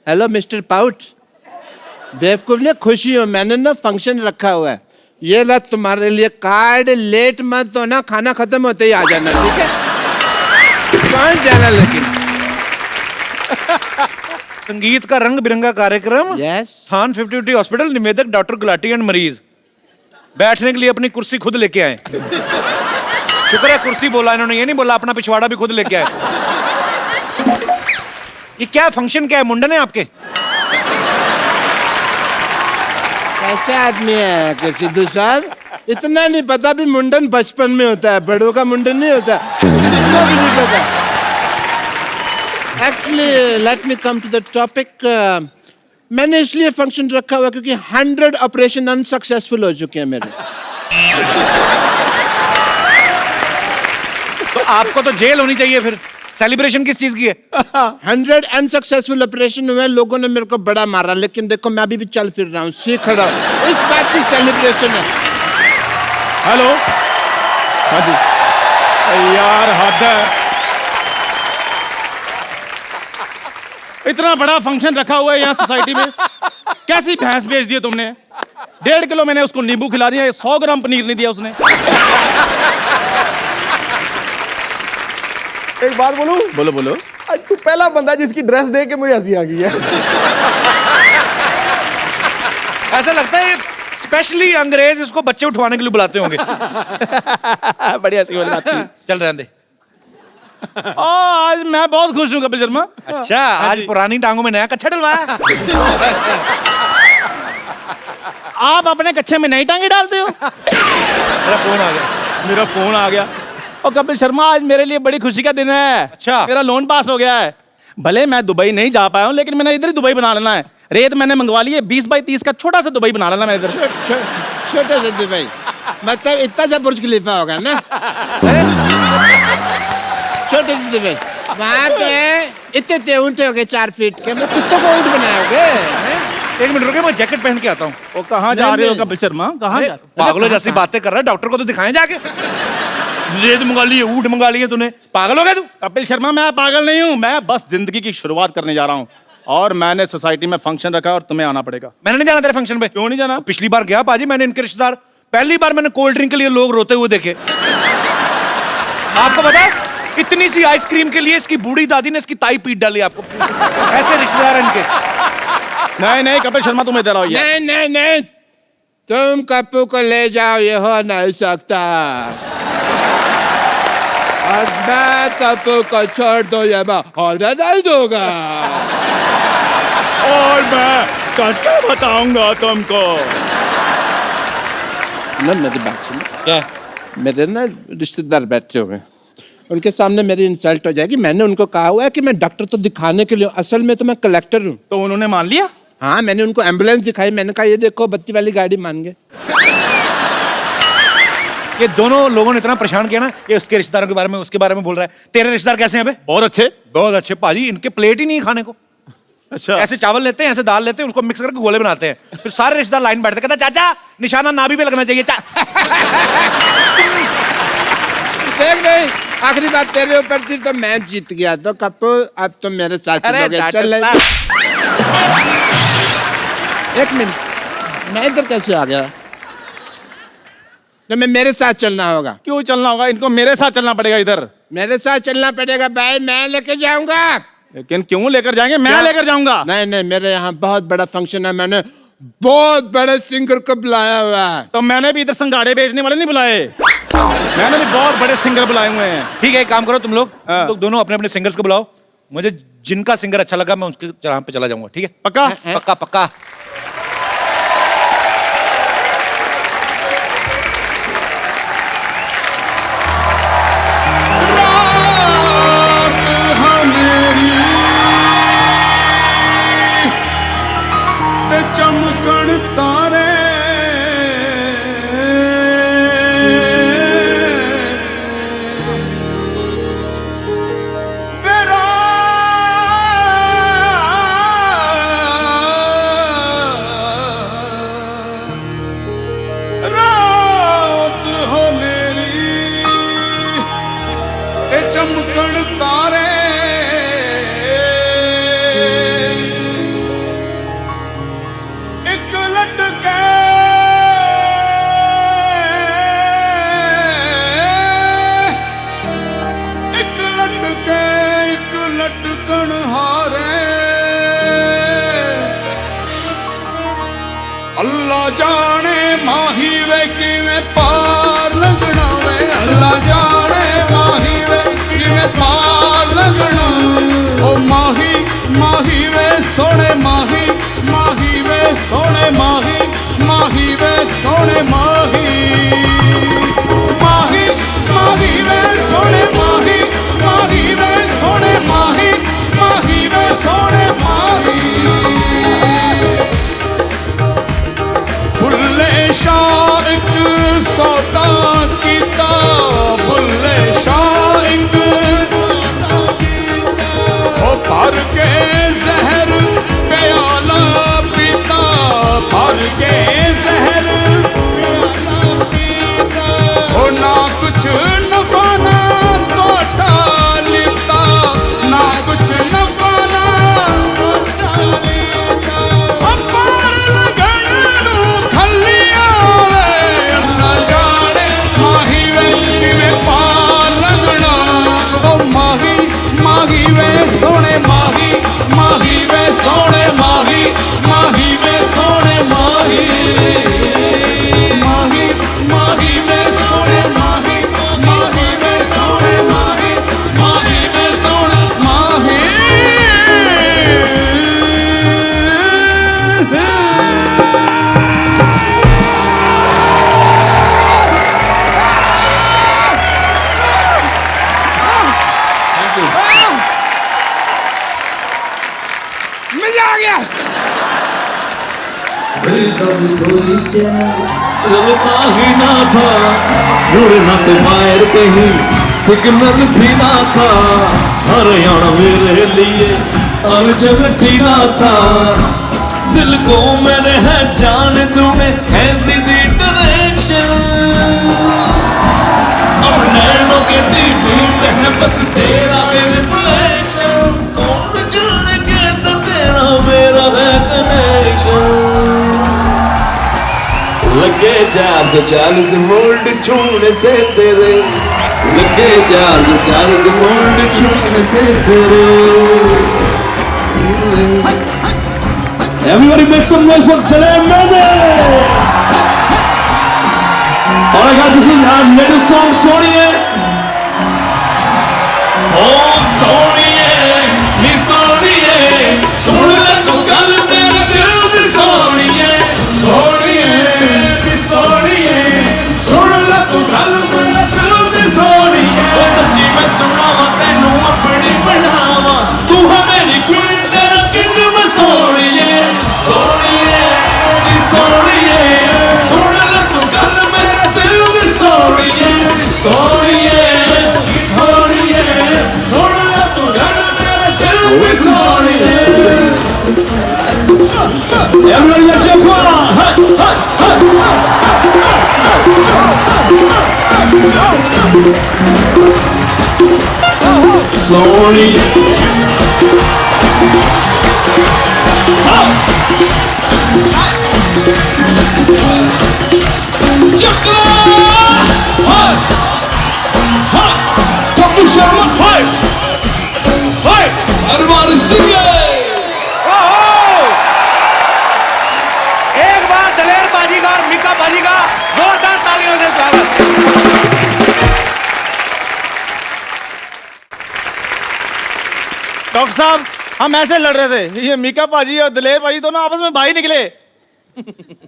हेलो मिस्टर पाउट, बेवकूफ ने खुशी हो, मैंने ना फंक्शन रखा हुआ है, ये ला तुम्हारे लिए कार्ड, लेट मत हो ना, खाना खत्म होते ही आ जाना, ठीक है? कौन जाना लेकिन? संगीत का रंग बिरंगा कार्यक्रम, यस। स्थान 50-50 हॉस्पिटल, निवेदक डॉक्टर गुलाटी एंड मरीज। बैठने के लिए अपनी कुर्सी खुद लेके आए। शुक्र है कुर्सी बोला इन्होंने, ये नहीं बोला अपना पिछवाड़ा भी खुद लेके आए। ये क्या फंक्शन, क्या है, मुंडन है आपके? कैसे आदमी है कि सिद्धू साहब, इतना नहीं पता भी मुंडन बचपन में होता है, बड़ों का मुंडन नहीं होता। इतना भी नहीं पता। Actually let me come to the topic. मैंने इसलिए फंक्शन रखा हुआ क्योंकि 100 ऑपरेशन अनसक्सेसफुल हो चुके हैं मेरे। तो आपको तो जेल होनी चाहिए फिर, सेलिब्रेशन किस चीज की है? 100 अनसक्सेसफुल ऑपरेशन हुए, लोगों ने मेरे को बड़ा मारा, लेकिन देखो मैं अभी भी चल फिर रहा हूँ, सीख रहा हूँ, इस बात की सेलिब्रेशन है। हेलो, हाँ जी यार, हद है, इतना बड़ा फंक्शन रखा हुआ है यहाँ सोसाइटी में, कैसी भैंस बेच दी है तुमने? 1.5 किलो मैंने उसको नींबू खिला दिया, 100 ग्राम पनीर नहीं दिया उसने। एक बात बोलूं? बोलो बोलो। आज तू पहला बंदा जिसकी ड्रेस देख के मुझे हंसी आ गई है। ऐसा लगता है स्पेशली अंग्रेज इसको बच्चे उठवाने के लिए बुलाते होंगे। बढ़िया सी वाली बात थी। चल रहने दे। आज मैं बहुत खुश हूँ कपिल शर्मा। अच्छा, आज पुरानी टांगों में नया कच्छा डलवाया। आप अपने कच्छे में नई टांगे डालते हो? मेरा फोन आ गया। मेरा फोन आ गया। और कपिल शर्मा आज मेरे लिए बड़ी खुशी का दिन है। अच्छा। मेरा लोन पास हो गया है। भले मैं दुबई नहीं जा पाया हूँ, लेकिन मैंने इधर ही दुबई बना लेना है। रेत मैंने मंगवा ली है, 20 बाई 30 का छोटा सा दुबई बना लेना मैं इधर। छोटा सा दुबई मतलब इतना सा बुर्ज खलीफा होगा ना? छोटे से दुबई, वहाँ पे इतने ऊँट हो गए 4 फीट के, मैं कुत्तों को ऊँट बनाओगे? 1 मिनट रुके, मैं जैकेट पहन के आता हूँ। वो कहाँ जा रहे हो कपिल शर्मा? कहाँ जा? पागलों जैसी बातें कर रहा है, डॉक्टर को तो दिखाएं जाके। रेत मंगा ली है, ऊँट मंगा लिए तूने, पागल हो गया तू? कपिल शर्मा मैं पागल नहीं हूँ, मैं बस जिंदगी की शुरुआत करने जा रहा हूँ और मैंने सोसाइटी में फंक्शन रखा और तुम्हें आना पड़ेगा। मैंने नहीं जाना तेरे फंक्शन पे। क्यों नहीं जाना? पिछली बार गया पाजी, मैंने इनके रिश्तेदार, पहली बार मैंने कोल्ड ड्रिंक के लिए लोग रोते हुए देखे। आपको पता है, इतनी सी आइसक्रीम के लिए इसकी बूढ़ी दादी ने इसकी ताई पीट डाली। आपको ऐसे रिश्तेदार हैं इनके। नहीं नहीं कपिल शर्मा तुम इधर आओ यार। नहीं नहीं नहीं, तुम कप्पू को ले जाओ, ये हो नहीं सकता। और मैं कप्पू को छोड़ दो, ये मैं होने नहीं दूंगा। और मैं करके बताऊंगा तुमको। ना मेरी बात सुनो, क्या? मेरे ना रिश्तेदार बैठे हुए हैं, उनके सामने मेरी इंसल्ट हो जाएगी। मैंने उनको कहा हुआ है कि मैं डॉक्टर तो दिखाने के लिए, असल में तो मैं कलेक्टर हूँ। तो उन्होंने मान लिया? हाँ, मैंने उनको एम्बुलेंस दिखाई, मैंने कहा ये देखो बत्ती वाली गाड़ी, मान गए। ये दोनों लोगों ने इतना परेशान किया ना, ये उसके रिश्तेदारों के बारे में, उसके बारे में बोल रहा है। तेरे रिश्तेदार कैसे हैं बे? बहुत अच्छे। बहुत अच्छे पाजी, इनके प्लेट ही नहीं है खाने को। अच्छा। ऐसे चावल लेते हैं, ऐसे दाल लेते हैं, उसको मिक्स करके गोले बनाते हैं, फिर सारे रिश्तेदार लाइन बैठते, कहता चाचा निशाना नाभि पे लगना चाहिए। देख भाई, आखिरी बात तेरे ऊपर थी तो मैं जीत गया, तो कप्पू अब तुम मेरे साथ चलोगे। चल एक मिनट, मैं इधर कैसे आ गया? तो मैं मेरे साथ चलना होगा। क्यों चलना होगा? इनको मेरे साथ चलना पड़ेगा इधर। मेरे साथ चलना पड़ेगा भाई, मैं लेके जाऊंगा। लेकिन क्यों लेकर जाएंगे? मैं क्या? लेकर जाऊंगा। नहीं नहीं, मेरे यहाँ बहुत बड़ा फंक्शन है, मैंने बहुत बड़े सिंगर को बुलाया हुआ है। तो मैंने भी इधर संगाड़े बेचने वाले नहीं बुलाए, मैंने भी बहुत बड़े सिंगर बुलाए हुए हैं। ठीक है, एक काम करो तुम लोग हाँ। दोनों अपने अपने सिंगर्स को बुलाओ, मुझे जिनका सिंगर अच्छा लगा मैं उसके जहाँ पे चला जाऊंगा। ठीक है, पक्का? पक्का पक्का। चमकण तारे तेरा रात हो मेरी ते चमकण तारे लटकन हारे अल्लाह जाने माही वे किवें पार लगना वे, अल्लाह जाने माही वे किवें पार लगना। ओ माही माही वे सोने माही, माही वे सोने माही, माही वे सोने माही, माही माही वे सोने माही, माही वे सोने माही, माही वे सोने माही। बुल्ले शाह एक सौदा कीता, बुल्ले शाह एक सौदा कीता, ओ भर के जहर प्याला पीता, भर के जहर प्याला पीता, ओ ना कुछ नफा ना तोटा लेता, ना कुछ नफा ना तोटा लेता, अपार लगन नू खलिया वे, अल्लाह जाने माही वे किवें पार लगना। ओ माही माही वे सोने माही, माही वे सोने माही, माही वे सोने माही, माही माही वे सोने माही, माही वे सोने माही, माही वे सोने माही। मजा आ गया। चलता ही ना था, मुड़ना तो मायर कहीं सिग्नल भी ना था, हरियाणा मेरे लिए अर्जन भी ना था, दिल को मैंने है जान तूने ऐसी दी डायरेक्शन, अब नैनों के बीट है बस तेरा रिफ्लेक्शन, कौन जाने कैसा तेरा मेरा है कनेक्शन, लगे 440 वोल्ट छूने से तेरे, लगे 440 वोल्ट छूने से तेरे। Everybody make some noise for Dylan Mehdi! Alright guys, this is our latest song, Soniye. Oh Soniye, ni Soniye, सुन ले तू गल मेरे दिल दी Soniye, सोनिए नी सोनिए, सुन ले तू गल मेरे दिल दी सोनिए। ओ सच्ची मैं सुनावा तेनू अपनी बनावा, तू है मेरी क्वीन तेरा किंग मैं Soniye, Soniye, नी Soniye, सुन ले तू गल मेरे दिल दी Soniye, सोनिए नी सोनिए, सुन ले तू गल मेरे दिल दी सोनिए। सोनी कपूर शर्मा हाय हाय अरमान सिंह एक बार दलेर बाजी का और मीका बाजी का जोरदार तालियों से स्वागत। डॉक्टर साहब हम ऐसे लड़ रहे थे, ये मीका पाजी और दलेर पाजी दोनों आपस में भाई निकले।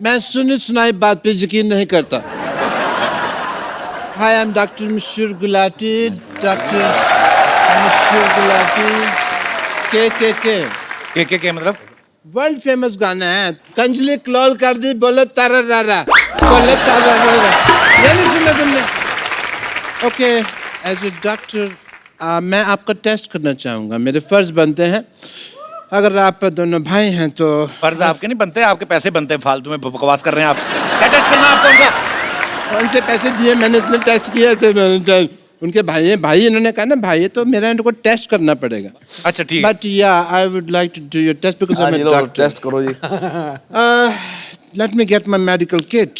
मैं सुनी सुनाई बात पे यकीन नहीं करता। हाय आई एम डॉक्टर मशहूर गुलाटी, डॉक्टर मशहूर गुलाटी। के मतलब वर्ल्ड फेमस गाना है। कंजली क्लॉल कर दी, बोलो तारा रारा, बोलो तारा रारा। ये नहीं सुना तुमने? ओके, एज ए डॉक्टर मैं आपका टेस्ट करना चाहूँगा। मेरे फर्ज बनते हैं। अगर आप दोनों भाई हैं तो फर्ज आपके नहीं बनते, आपके पैसे बनते हैं। फालतू में बकवास कर रहे हैं आप। क्या टेस्ट करना है आपको उनका? कौन से पैसे दिए? मैंने इतने टेस्ट किए थे। उनके भाई हैं, भाई इन्होंने कहा ना भाई, तो मेरा इनको टेस्ट करना पड़ेगा। अच्छा ठीक। But yeah I would like to do your test because I am a doctor. Test करो जी। Let me get my medical kit.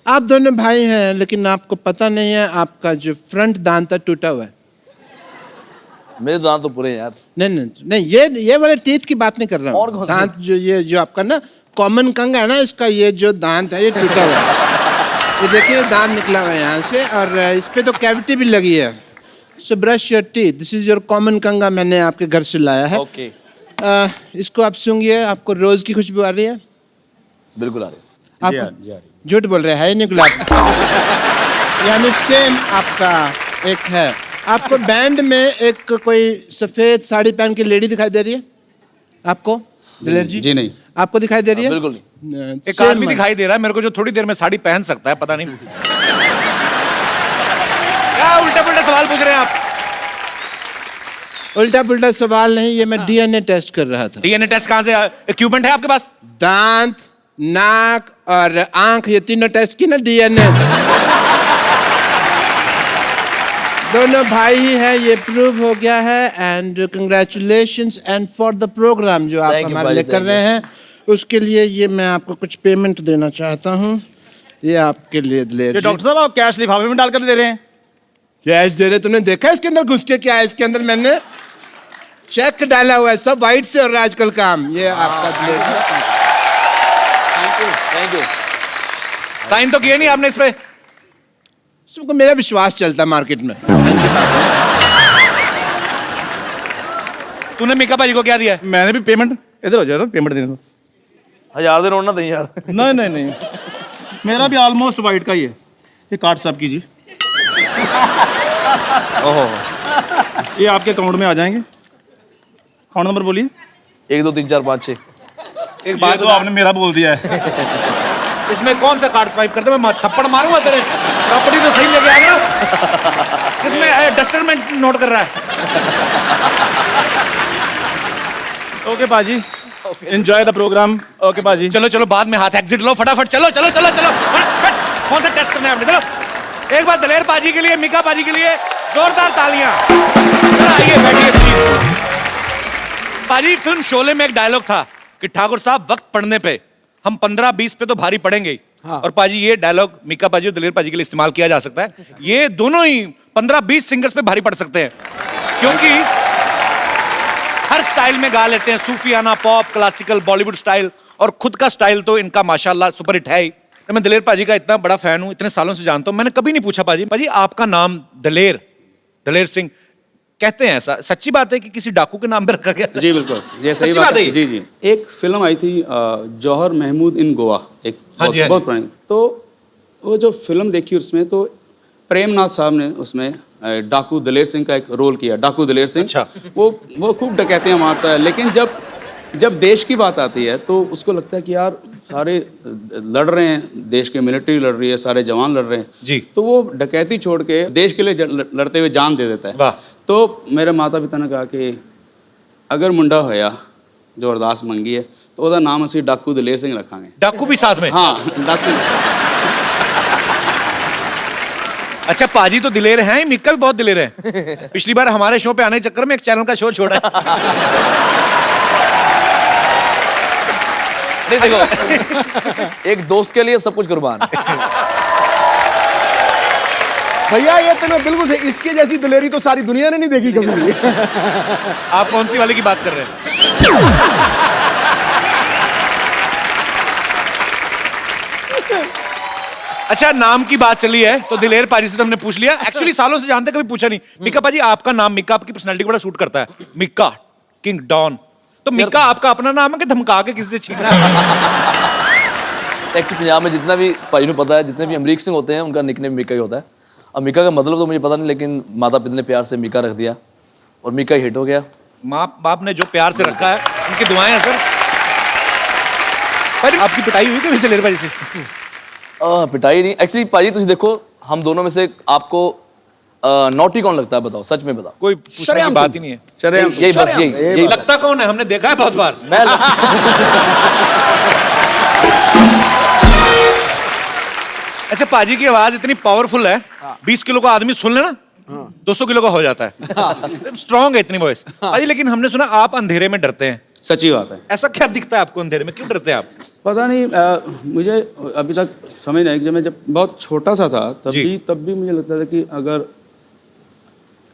आप दोनों भाई हैं, लेकिन आपको पता नहीं है आपका जो फ्रंट दांत था टूटा हुआ है। मेरे दांत तो पूरे हैं यार। नहीं, ये वाले टीथ की बात नहीं कर रहा और हूँ। कौन से? दांत जो आपका ना कॉमन कंग है ना, इसका ये जो दांत है ये टूटा हुआ है। ये देखिए दांत निकला हुआ है यहाँ से, और इस पे तो कैविटी भी लगी है। So brush your teeth. This is your common कंगा, मैंने आपके घर से लाया है। ओके। इसको आप सूंघिए। आपको रोज की खुशबू आ रही है? बिल्कुल आ रही है। आप झूठ बोल रहे हैं, नहीं गुलाब। यानी सेम आपका एक है। आपको बैंड में एक कोई सफेद साड़ी पहन के लेडी दिखाई दे रही है आपको? दिलेर जी? जी नहीं। आपको दिखाई दे रही है? बिल्कुल नहीं। एक आदमी दिखाई दे रहा है मेरे को जो थोड़ी देर में साड़ी पहन सकता है, पता नहीं क्या उल्टा पुल्टा सवाल पूछ रहे हैं आप। उल्टा पुल्टा सवाल नहीं, ये मैं डीएनए टेस्ट कर रहा था। डीएनए टेस्ट कहाँ से? इक्विपमेंट है आपके पास? दांत, नाक और आंख, ये तीनों टेस्ट की ना डीएनए। दोनों भाई ही है, ये प्रूव हो गया है। And congratulations and for the program जो आप हमारे लिए कर रहे हैं, उसके लिए ये मैं आपको कुछ पेमेंट देना चाहता हूँ। ये आपके लिए दिलेर ये जी। डॉक्टर साहब आप कैश लिफाफे में डालकर दे रहे हैं? कैश दे रहे? तुमने देखा इसके अंदर घुस के क्या है? इसके अंदर मैंने चेक डाला हुआ है, सब वाइट से हो रहा है आजकल काम। ये आपका दिलेर जी। Thank you. साइन तो किए नहीं आपने इस पे? सबको मेरा विश्वास चलता है मार्केट में। तूने मीका भाई को क्या दिया? मैंने भी पेमेंट, इधर हो जाए, पेमेंट देने दो। 1000 दे नोट ना दें यार। नहीं, मेरा भी ऑलमोस्ट वाइट का ही है। ये कार्ड साहब कीजिए। ओहो। ये आपके अकाउंट में आ जाएंगे। अकाउंट नंबर बोलिए। 1 2 3 4 5 6। एक बात तो आपने मेरा बोल दिया है। इसमें कौन सा कार्ड स्वाइप करते? मैं थप्पड़ मारूंगा तेरे। प्रॉपर्टी तो सही लेके आ गया। इसमें डस्टर में नोट कर रहा है। ओके पाजी, एंजॉय द प्रोग्राम। ओके पाजी। चलो बाद में हाथ एग्जिट लो फटाफट। चलो फट। कौन सा टेस्ट करना है आपने? चलो एक बार दलेर पाजी के लिए, मीका पाजी के लिए जोरदार तालियां। आइए बैठिए प्लीज। पाजी, फिल्म शोले में एक डायलॉग था कि ठाकुर साहब वक्त पड़ने पे हम 15-20 पे तो भारी पड़ेंगे ही। हाँ। और पाजी ये डायलॉग मीका पाजी और दलेर पाजी के लिए इस्तेमाल किया जा सकता है। ये दोनों ही 15-20 सिंगर्स पे भारी पड़ सकते हैं, क्योंकि हर स्टाइल में गा लेते हैं। सूफियाना, पॉप, क्लासिकल, बॉलीवुड स्टाइल, और खुद का स्टाइल तो इनका माशाल्लाह सुपर हिट है ही। मैं दलेर पाजी का इतना बड़ा फैन हूं, इतने सालों से जानता हूं। मैंने कभी नहीं पूछा पाजी आपका नाम दलेर सिंह कहते हैं, ऐसा सच्ची बात है कि किसी डाकू के नाम पे रखा गया? जी बिल्कुल, ये सही बात है। जी एक फिल्म आई थी जौहर महमूद इन गोवा, एक बहुत पुरानी। तो वो जो फिल्म देखी उसमें तो प्रेमनाथ साहब ने उसमें डाकू दलेर सिंह का एक रोल किया। डाकू दलेर सिंह। अच्छा। वो खूब डकैतियाँ मारता है, लेकिन जब देश की बात आती है तो उसको लगता है कि यार सारे लड़ रहे हैं, देश के मिलिट्री लड़ रही है, सारे जवान लड़ रहे हैं जी, तो वो डकैती छोड़ के देश के लिए लड़ते हुए जान दे देता है। तो मेरे माता पिता ने कहा कि अगर मुंडा होया जो अरदास मंगी है तो ਉਹਦਾ ਨਾਮ ਅਸੀਂ ਡਾਕੂ ਦਲੇਰ ਸਿੰਘ ਰੱਖਾਂਗੇ। डाकू भी साथ में? हाँ, डाकू। अच्छा, पाजी तो दिलेर हैं, मिक्का भी बहुत दिलेर है। पिछली बार हमारे शो पे आने के चक्कर में एक चैनल का शो छोड़ा। नहीं देखो, एक दोस्त के लिए सब कुछ कुर्बान। भैया ये तो मैं बिल्कुल सही, इसकी जैसी दिलेरी तो सारी दुनिया ने नहीं देखी कभी भी। आप कौन सी वाले की बात कर रहे हैं? अच्छा, नाम की बात चली है तो दिलेर पाजी से तो हमने पूछ लिया। एक्चुअली सालों से जानते, कभी पूछा नहीं। मिक्का पाजी, आपका नाम मिक्का आपकी पर्सनालिटी को बड़ा सूट करता है। Mika, king don. तो मिक्का आपका अपना नाम है कि धमका के किसी से छीना है? एक्चुअली पंजाब में जितना भी भाई को पता है, जितने भी अमरीक सिंह होते हैं उनका निकनेम मिक्का ही होता है। अब मिक्का का मतलब तो मुझे पता नहीं, लेकिन माता पिता ने प्यार से मिक्का रख दिया और मिक्का हिट हो गया। माँ बाप ने जो प्यार से रखा है, उनकी दुआएं हैं सर। पर आपकी पिटाई हुई कभी दिलेर पाजी से? पिटाई नहीं, एक्चुअली पाजी तुम देखो, हम दोनों में से आपको नॉटी कौन लगता है, बताओ, सच में बताओ। कोई पूछने की बात ही नहीं है। शरेआम। यही बस यही लगता कौन है? हमने देखा है बहुत बार। मैं अच्छा, पाजी की आवाज इतनी पावरफुल है, 20 किलो का आदमी सुन लेना 200 किलो का हो जाता है। स्ट्रांग है इतनी वॉइस। पाजी, लेकिन हमने सुना आप अंधेरे में डरते हैं। सच्ची बात है। ऐसा क्या दिखता है आपको अंधेरे में? क्यों डरते हैं आप? पता नहीं, मुझे अभी तक समझ नहीं, जब मैं बहुत छोटा सा था तब भी मुझे लगता था कि अगर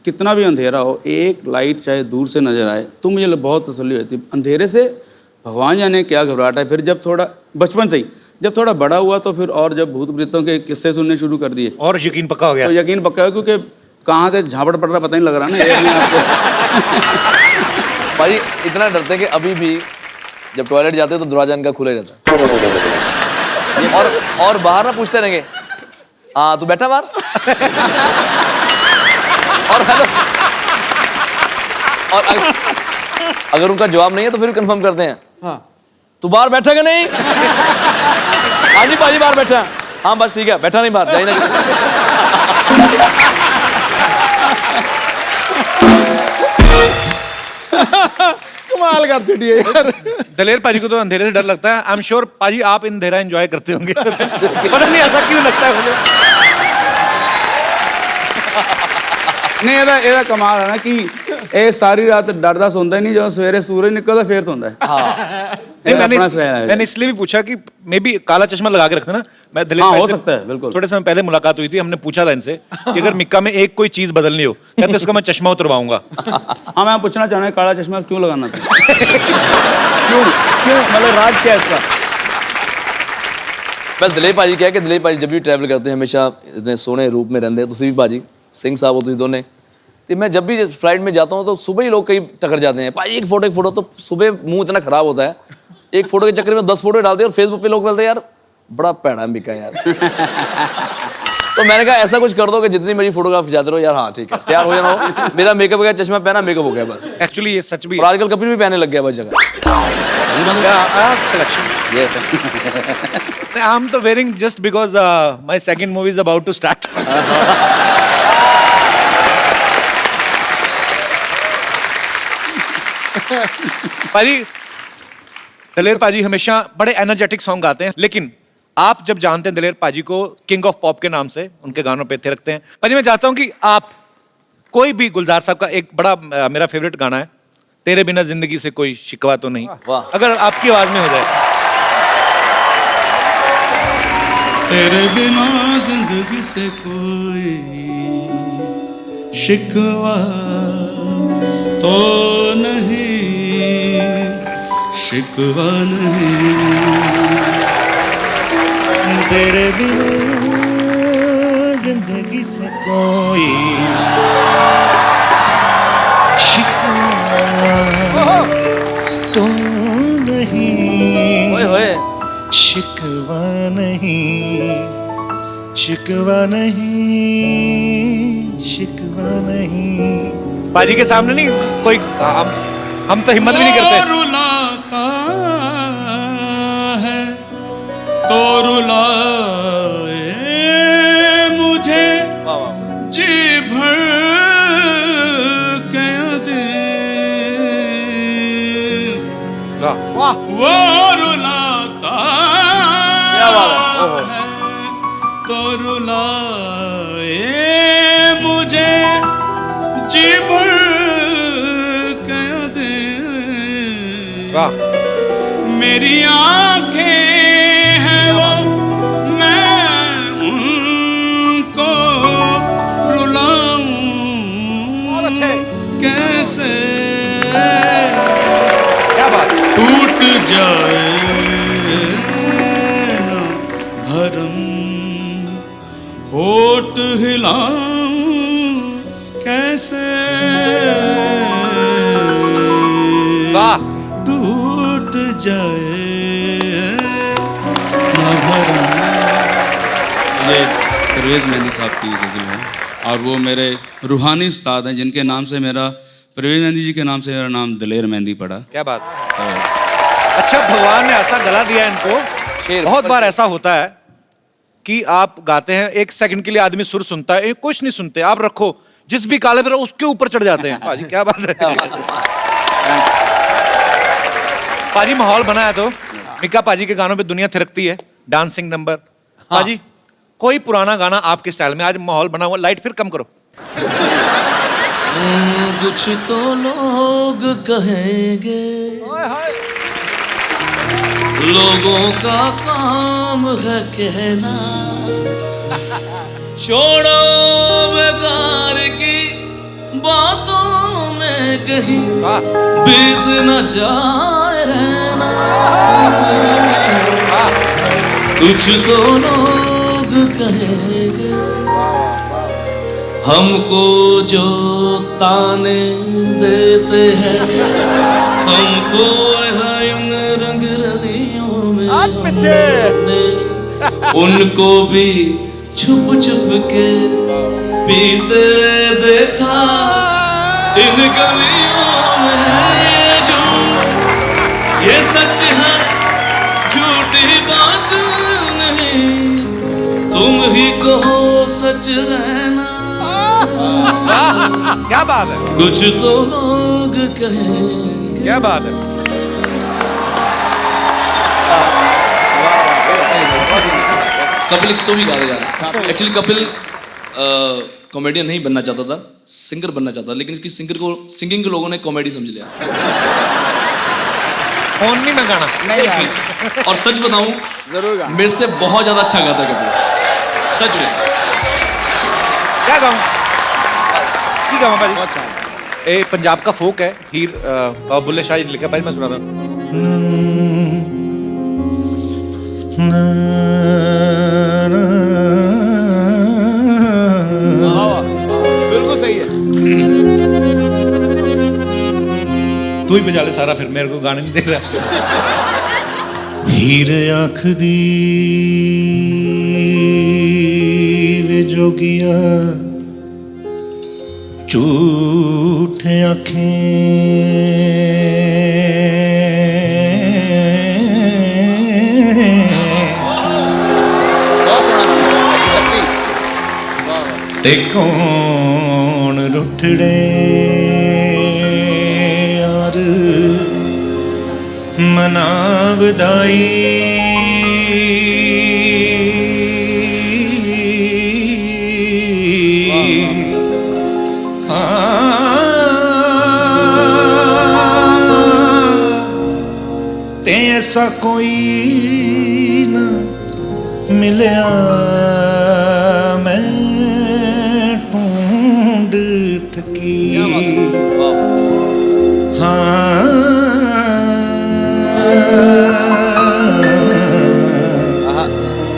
कितना भी अंधेरा हो, एक लाइट चाहे दूर से नजर आए तो मुझे बहुत तसल्ली होती। अंधेरे से भगवान जाने क्या घबराहट है। फिर जब थोड़ा बचपन से ही, जब थोड़ा बड़ा हुआ तो फिर और जब भूत प्रेतों के किस्से सुनने शुरू कर दिए और यकीन पक्का हो गया। तो यकीन पक्का है, क्योंकि कहाँ से झापड़ पड़ रहा पता नहीं लग रहा ना ये अपने आप को। भाई इतना डरते हैं कि अभी भी जब टॉयलेट जाते हैं तो दरवाजा इनका खुला ही रहता है। और बाहर ना पूछते रहेंगे, हाँ तू बैठा बाहर। और हेलो, और अगर उनका जवाब नहीं है तो फिर कंफर्म करते हैं, हाँ तू बाहर बैठा कि नहीं? हाँ जी भाजी बाहर बैठा। हाँ बस ठीक है, बैठा नहीं बाहर, जाइए ना। कमाल का चिड़िया यार। दलेर पाजी को तो अंधेरे से डर लगता है। आई एम श्योर पाजी आप अंधेरा एंजॉय करते होंगे। पता नहीं ऐसा क्यों लगता है मुझे। नहीं, ਇਹਦਾ ਕਮਾਲ ਹੈ ਨਾ ਕਿ ਇਹ ਸਾਰੀ ਰਾਤ ਡਰਦਾ ਸੌਂਦਾ ਹੀ ਨਹੀਂ, ਜਦੋਂ ਸਵੇਰੇ ਸੂਰਜ ਨਿਕਲਦਾ ਫੇਰ ਸੌਂਦਾ है। हाँ। नहीं, मैंने इसलिए भी पूछा कि मे बी काला चश्मा लगा के रखते ना। मैं दिलीप हाँ, भाई हो से सकता है, बिल्कुल। थोड़े समय पहले मुलाकात हुई थी, हमने पूछा था इनसे कि अगर मिक्का में एक कोई चीज बदलनी हो, कहते उसका मैं चश्मा उतरवाऊंगा। हाँ, मैं पूछना चाह रहा हूँ काला चश्मा क्यों लगाना था? क्यों मतलब राज क्या है इसका? बस दिलीप भाजी क्या है कि दिलीप भाजी जब भी ट्रैवल करते हैं हमेशा इतने सोने रूप में रहते हैं। तुसी भी भाजी सिंह साहब हो तुम दोनों, तो मैं जब भी फ्लाइट में जाता हूँ तो सुबह ही लोग कई टकर जाते हैं, भाई एक फोटो। तो सुबह मुंह इतना खराब होता है, एक फोटो के चक्कर में 10 फोटो डालते हैं और फेसबुक पे लोग बोलते हैं यार बड़ा पैड़ा मिक्का यार। तो मैंने कहा ऐसा कुछ कर दो कि जितनी मेरी फोटोग्राफ खिंचाते रहो यार। हाँ ठीक है, तैयार हो जाना हो, मेरा मेकअप हो गया, चश्मा पहना, मेकअप हो गया बस। एक्चुअली ये सच भी और आजकल कपड़े भी पहनने लग गया बहुत जगह। Yes. I'm तो wearing just because my second movie is about to start. पाजी, दलेर पाजी हमेशा बड़े एनर्जेटिक सॉन्ग गाते हैं, लेकिन आप जब जानते हैं दलेर पाजी को किंग ऑफ पॉप के नाम से, उनके गानों पे थे रखते हैं। पाजी मैं चाहता हूं कि आप कोई भी, गुलजार साहब का एक बड़ा मेरा फेवरेट गाना है, तेरे बिना जिंदगी से कोई शिकवा तो नहीं, अगर आपकी आवाज में हो जाए। तेरे बिना जिंदगी से कोई शिकवा तो नहीं, शिकवा नहीं, तेरे बिना जिंदगी से कोई शिकवा तो नहीं, शिकवा नहीं, शिकवा नहीं, शिकवा नहीं। पाजी के सामने नहीं कोई, हम तो हिम्मत भी नहीं करते। रुलाता है तो रुलाए मुझे जी भर के दे, वो मेरी आंखें हैं वो, मैं उनको रुलाऊं कैसे, क्या बात, टूट जाए ना भरम, होठ हिलाऊं कैसे, वाह, टूट जाए ना भरम। ये परवेज़ मेहंदी साहब की गज़ल है और वो मेरे रूहानी उस्ताद हैं जिनके नाम से मेरा, परवेज़ मेहंदी जी के नाम से मेरा नाम दलेर मेहंदी पड़ा। क्या बात। अच्छा, भगवान ने ऐसा गला दिया इनको। बहुत बार ऐसा होता है कि आप गाते हैं, 1 सेकंड के लिए आदमी सुर सुनता है, कुछ नहीं सुनते, आप रखो जिस भी काले पे उसके ऊपर चढ़ जाते हैं। पाजी क्या बात है। पाजी माहौल बना है तो मिक्का पाजी के गानों पे दुनिया थिरकती है, डांसिंग नंबर। पाजी कोई पुराना गाना आपके स्टाइल में, आज माहौल बना हुआ, लाइट फिर कम करो। कुछ तो लोग कहेंगे, लोगों का काम है कहना, छोड़ो बेकार की बातों में कहीं बीत न जाए रहना। कुछ तो लोग कहेंगे, हमको जो ताने देते हैं, हमको है उन रंग रलियों में हमने उनको भी छुप छुप के पीते देखा इन गलियों में। जो ये सच है, झूठी बात नहीं, तुम ही कहो सच है ना। क्या बात है। कुछ तो लोग कहेंगे। क्या बात है। कपिल तो भी गाते जा रहे हैं। एक्चुअली कपिल कॉमेडियन नहीं बनना चाहता था, सिंगर बनना चाहता था, लेकिन इसकी सिंगिंग के लोगों ने कॉमेडी समझ लिया। फोन नहीं मैं गाना नहीं। और सच बताऊं, जरूर मेरे से बहुत ज्यादा अच्छा गाता है कपिल, सच में। क्या गाऊं, ठीक है भाई। ए पंजाब का फोक है, हीर बुल्ले शाह जी लिखा, भाई मैं सुनाता हूं। बिल्कुल सही है। तू ही बजा ले सारा, फिर मेरे को गाने नहीं दे रहा। हीर आखदी वे जोगिया झूठे ते कौन रुठड़े यार मना वधाई ते ऐसा कोई ना मिलया मैं ढूंढ थकी।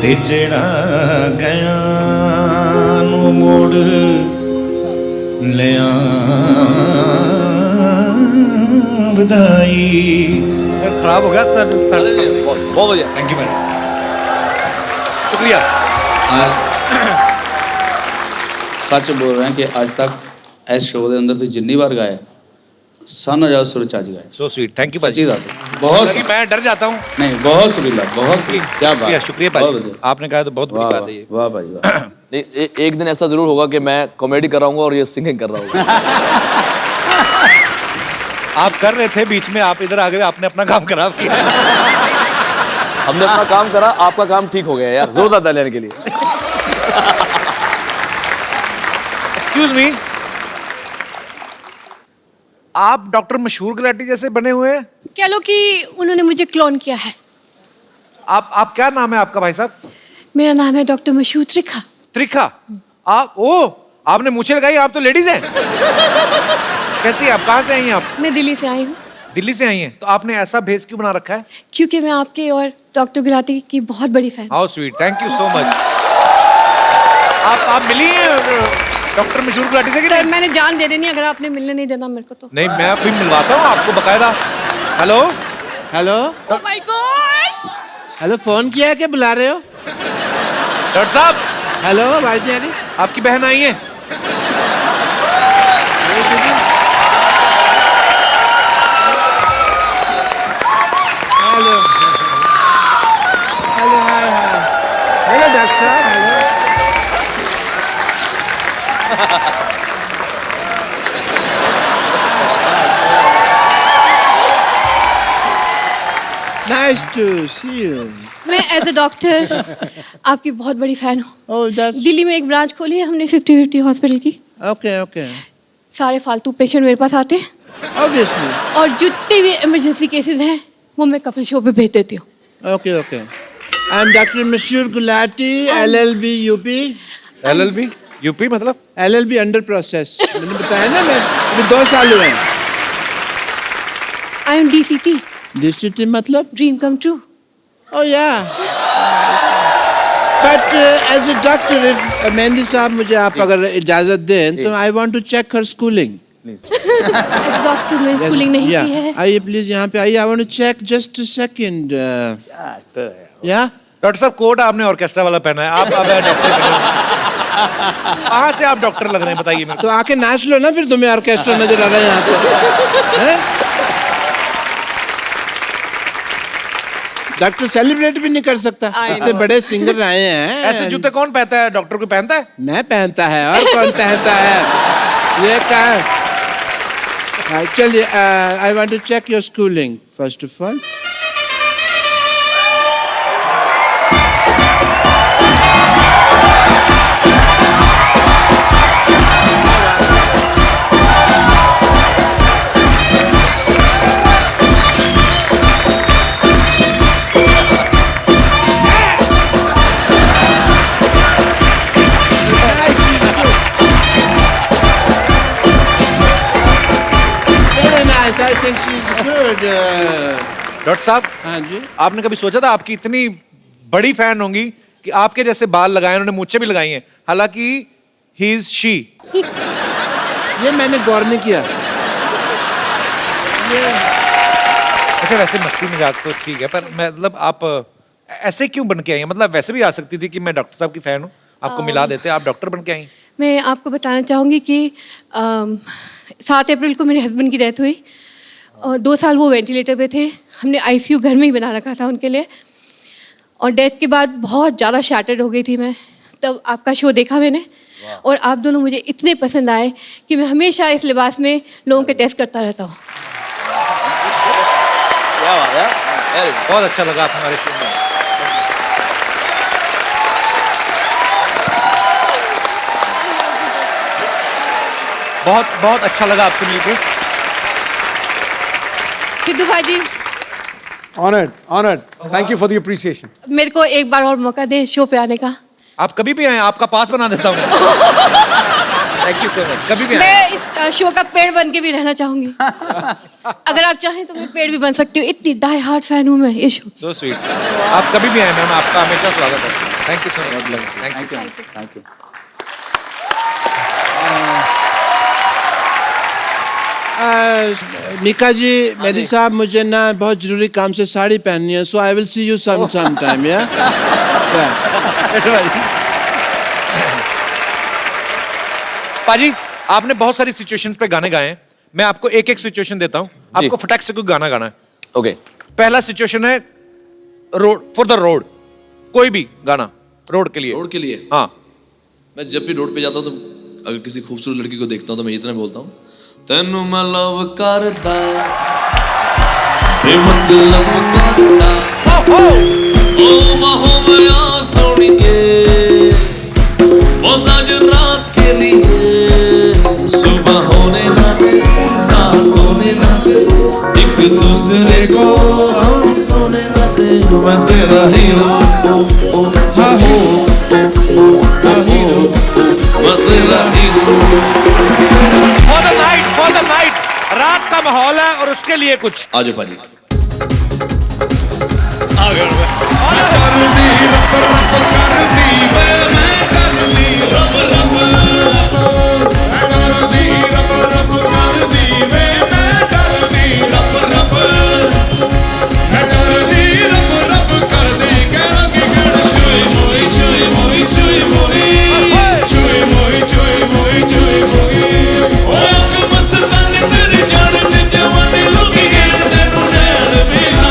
ते जेड़ा गया नू मोड़ लिया बधाई। खराब हो गया बहुत बढ़िया, थैंक यू मैम, शुक्रिया। सच बोल रहे हैं कि आज तक इस शो के अंदर तो जितनी बार गाए साना ज्यादा सुर चाची गाए। सो स्वीट, थैंक यू सच्ची दस बहुत भाई। मैं डर जाता हूँ। नहीं, बहुत सुरीला, बहुत सुरीला। क्या बात, शुक्रिया बहुत भाई, बढ़िया। आपने कहा तो बहुत बड़ी बात है ये। वाह भाई वाह। एक दिन ऐसा जरूर होगा कि मैं कॉमेडी कर रहा हूँ और ये सिंगिंग कर रहा हूँ। आप कर रहे थे, बीच में आप इधर आ गए, आपने अपना काम खराब किया। हमने अपना काम करा, आपका काम ठीक हो गया यार, जोरदार तालियां लेने के लिए। एक्सक्यूज मी, आप डॉक्टर मशहूर गुलाटी जैसे बने हुए हैं। कह लो कि उन्होंने मुझे क्लोन किया है। आप क्या नाम है आपका भाई साहब? मेरा नाम है डॉक्टर मशहूर त्रिखा। त्रिखा। आपने मूछें लगाई, आप तो लेडीज हैं। कैसी आप, कहाँ से आई हैं आप? मैं दिल्ली से आई हूँ। दिल्ली से आई हैं, तो आपने ऐसा भेस क्यों बना रखा है? क्योंकि मैं आपके और डॉक्टर गुलाटी की बहुत बड़ी fan. How sweet, thank you so much. आप मिली हैं डॉक्टर मशहूर गुलाटी से कि नहीं? मैंने जान दे देनी अगर आपने मिलने नहीं देना मेरे को तो। नहीं, मैं अभी मिलवाता हूँ आपको बकायदा। Hello hello. Oh my God. Hello, phone किया है क्या, बुला रहे हो? डॉक्टर साहब। हेलो, आवाज नहीं आ रही? आपकी बहन आई है। Hello hello, hi hi. Hello doctor, hello. Nice to see you. मैं एज अ डॉक्टर आपकी बहुत बड़ी फैन हूँ। Oh, that's दिल्ली में एक ब्रांच खोली है हमने 50-50 हॉस्पिटल की। okay, okay. सारे फालतू पेशेंट मेरे पास आते हैं Obviously. और जितने भी इमरजेंसी केसेस हैं वो मैं कपिल शो पे भेज देती हूँ। Okay, okay. I'm Dr. Mashhur Gulati, LLB UP. LLB UP मतलब? LLB under process. मैंने बताया ना, मैं अभी 2 साल हुए हैं। I am DCT। DCT मतलब? Dream come true. Oh yeah. But as a doctor, if mehndi साहब मुझे आप अगर इजाजत दें तो I want to check her schooling. Doctor मैंने स्कूलिंग नहीं की है। आइए प्लीज यहाँ पे आइए। I want to check just a second. Yeah. Doctor साहब, कोट आपने ऑर्केस्ट्रा वाला पहना है, आप अब डॉक्टर कहाँ से आप डॉक्टर लग रहे हैं बताइए मेरे को? तो आके नाच लो ना, फिर तुम्हें ऑर्केस्ट्रा नजर आ रहा है यहाँ पे। डॉक्टर सेलिब्रेट भी नहीं कर सकता, इतने बड़े सिंगर आए हैं। ऐसे जूते कौन पहनता है? डॉक्टर को पहनता है? मैं पहनता है, और कौन पहनता है? ये क्या है? चलिए, I want to check your schooling first of all. I think she's good. Doctor साहब, हाँ जी। आपने कभी सोचा था आपकी इतनी बड़ी फैन होंगी कि आपके जैसे बाल लगाए, उन्होंने मूछें भी लगाई हैं, हालांकि ही इज शी। ये मैंने गौर नहीं किया। अच्छा, वैसे मस्ती मजाक तो ठीक है, पर मतलब आप ऐसे क्यों बन के आई हैं? मतलब वैसे भी आ सकती थी कि मैं डॉक्टर साहब की फैन हूँ, आपको मिला देते, आप डॉक्टर बन के आई। मैं आपको बताना चाहूँगी कि 7 अप्रैल को मेरे हस्बैंड की डेथ हुई और 2 साल वो वेंटिलेटर पे थे। हमने ICU घर में ही बना रखा था उनके लिए, और डेथ के बाद बहुत ज़्यादा शैटर्ड हो गई थी मैं। तब आपका शो देखा मैंने, और आप दोनों मुझे इतने पसंद आए कि मैं हमेशा इस लिबास में लोगों के टेस्ट करता रहता हूँ। बहुत अच्छा लगा आप हमारे शो में। बहुत बहुत अच्छा लगा आपसे मिलके। सिद्धू भाई, Honored, honored. Thank you for the appreciation. मेरे को एक बार और मौका दे शो पे आने का। आप कभी भी आए, आपका पास बना देता हूँ। Thank you so much. कभी भी आए। मैं इस शो का पेड़ बन के भी रहना चाहूंगी। अगर आप चाहें तो मैं पेड़ भी बन सकती हूँ, इतनी डाई हार्ट फैन हूँ मैं इस शो। So sweet. आप कभी भी आए मैम, आपका हमेशा स्वागत है। Thank you so much. Thank you. Thank you. Mika ji, Mehdi साहब, मुझे ना बहुत जरूरी काम से साड़ी पहननी है, so I will see you some time. या पाजी, आपने बहुत सारी सिचुएशन पे गाने गाए हैं, मैं आपको एक एक सिचुएशन देता हूँ, आपको फटाक से कोई गाना गाना है। ओके। पहला सिचुएशन है रोड, फॉर द रोड, कोई भी गाना रोड के लिए। रोड के लिए? हाँ। मैं जब भी रोड पे जाता हूँ तो अगर किसी खूबसूरत लड़की को देखता हूँ तो मैं इतना बोलता हूँ, तेनू मैं लव करदा, हे मंग लव करदा, ओ माहो मैं सोनिए, बस आज रात के लिए, सुबह होने ना दे, इंसान को हा हो हा हीरो मैं तेरा हीरो। फॉर द नाइट, रात का माहौल है और उसके लिए कुछ आ जाओ पाजी। कर दी रब रब कर दी वे मैं कर दी रब रब कर दी रब रब कर दी वे मैं कर दी रब रब कर दी रब रब कर दी कह गड़ छुई मोई छुई मोई छुई मोई छुई मोई छुई मोई छुई मोई ओ अख मस्तानी तेरी जान ते जवानी लुकी गए तेनू नैन मिला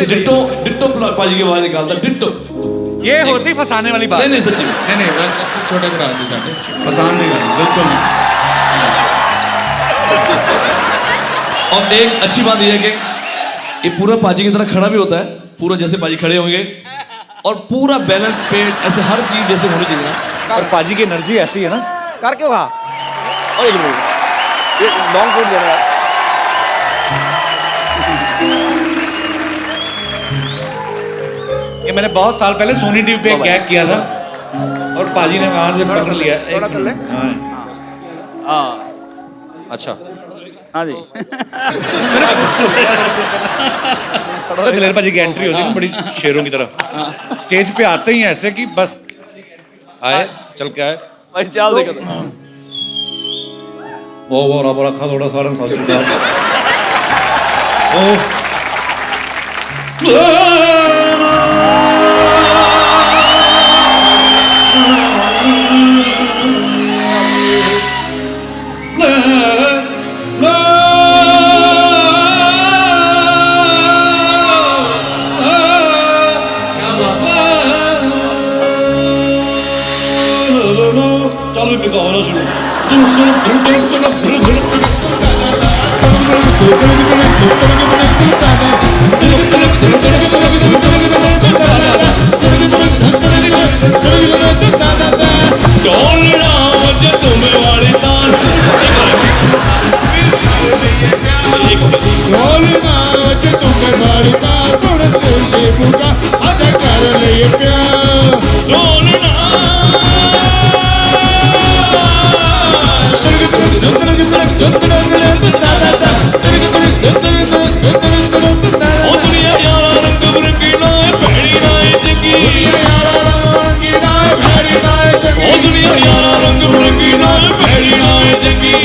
डिट्टो डिट्टो पाजी की आवाज निकालता डिट्टो। ये होती फंसाने वाली बात। नहीं सच्ची में नहीं छोटे करा दी साढ़े पसंद नहीं करना बिल्कुल नहीं। और एक अच्छी बात यह है कि ये पूरा पाजी की तरह खड़ा भी होता है, पूरा जैसे पाजी खड़े होंगे और पूरा बैलेंस पेट ऐसे हर चीज जैसे होनी चाहिए ना। और पाजी की एनर्जी ऐसी है ना। कर क्यों कहा? और एक मिनट ये लॉन्ग कोट देना यार। ये मैंने बहुत साल पहले सोनी टीवी पे एक गैग किया था और पाजी ने वहां से पकड़ लिया। थोड़ा कर ले। हाँ अच्छा हाँ जी। दिलेर पाजी की एंट्री होती है ना बड़ी शेरों की तरह, स्टेज पे आते ही ऐसे कि बस आए चल के आए भाई चाल देखो वो रब रखा थोड़ा सारा सासुदा ओ चल भी गाना शुरू ढोलना वजे तुम्हें वाली तान ढोलना वजे तुम्हें वाली तान सुन तुझे बुका आजा कर ले ये प्यार ढोलना ओ दुनिया यारा रंग बिरंगीना है भैड़ी ना है जगी ओ दुनिया यारा रंग बिरंगीना है भैड़ी ना है जगी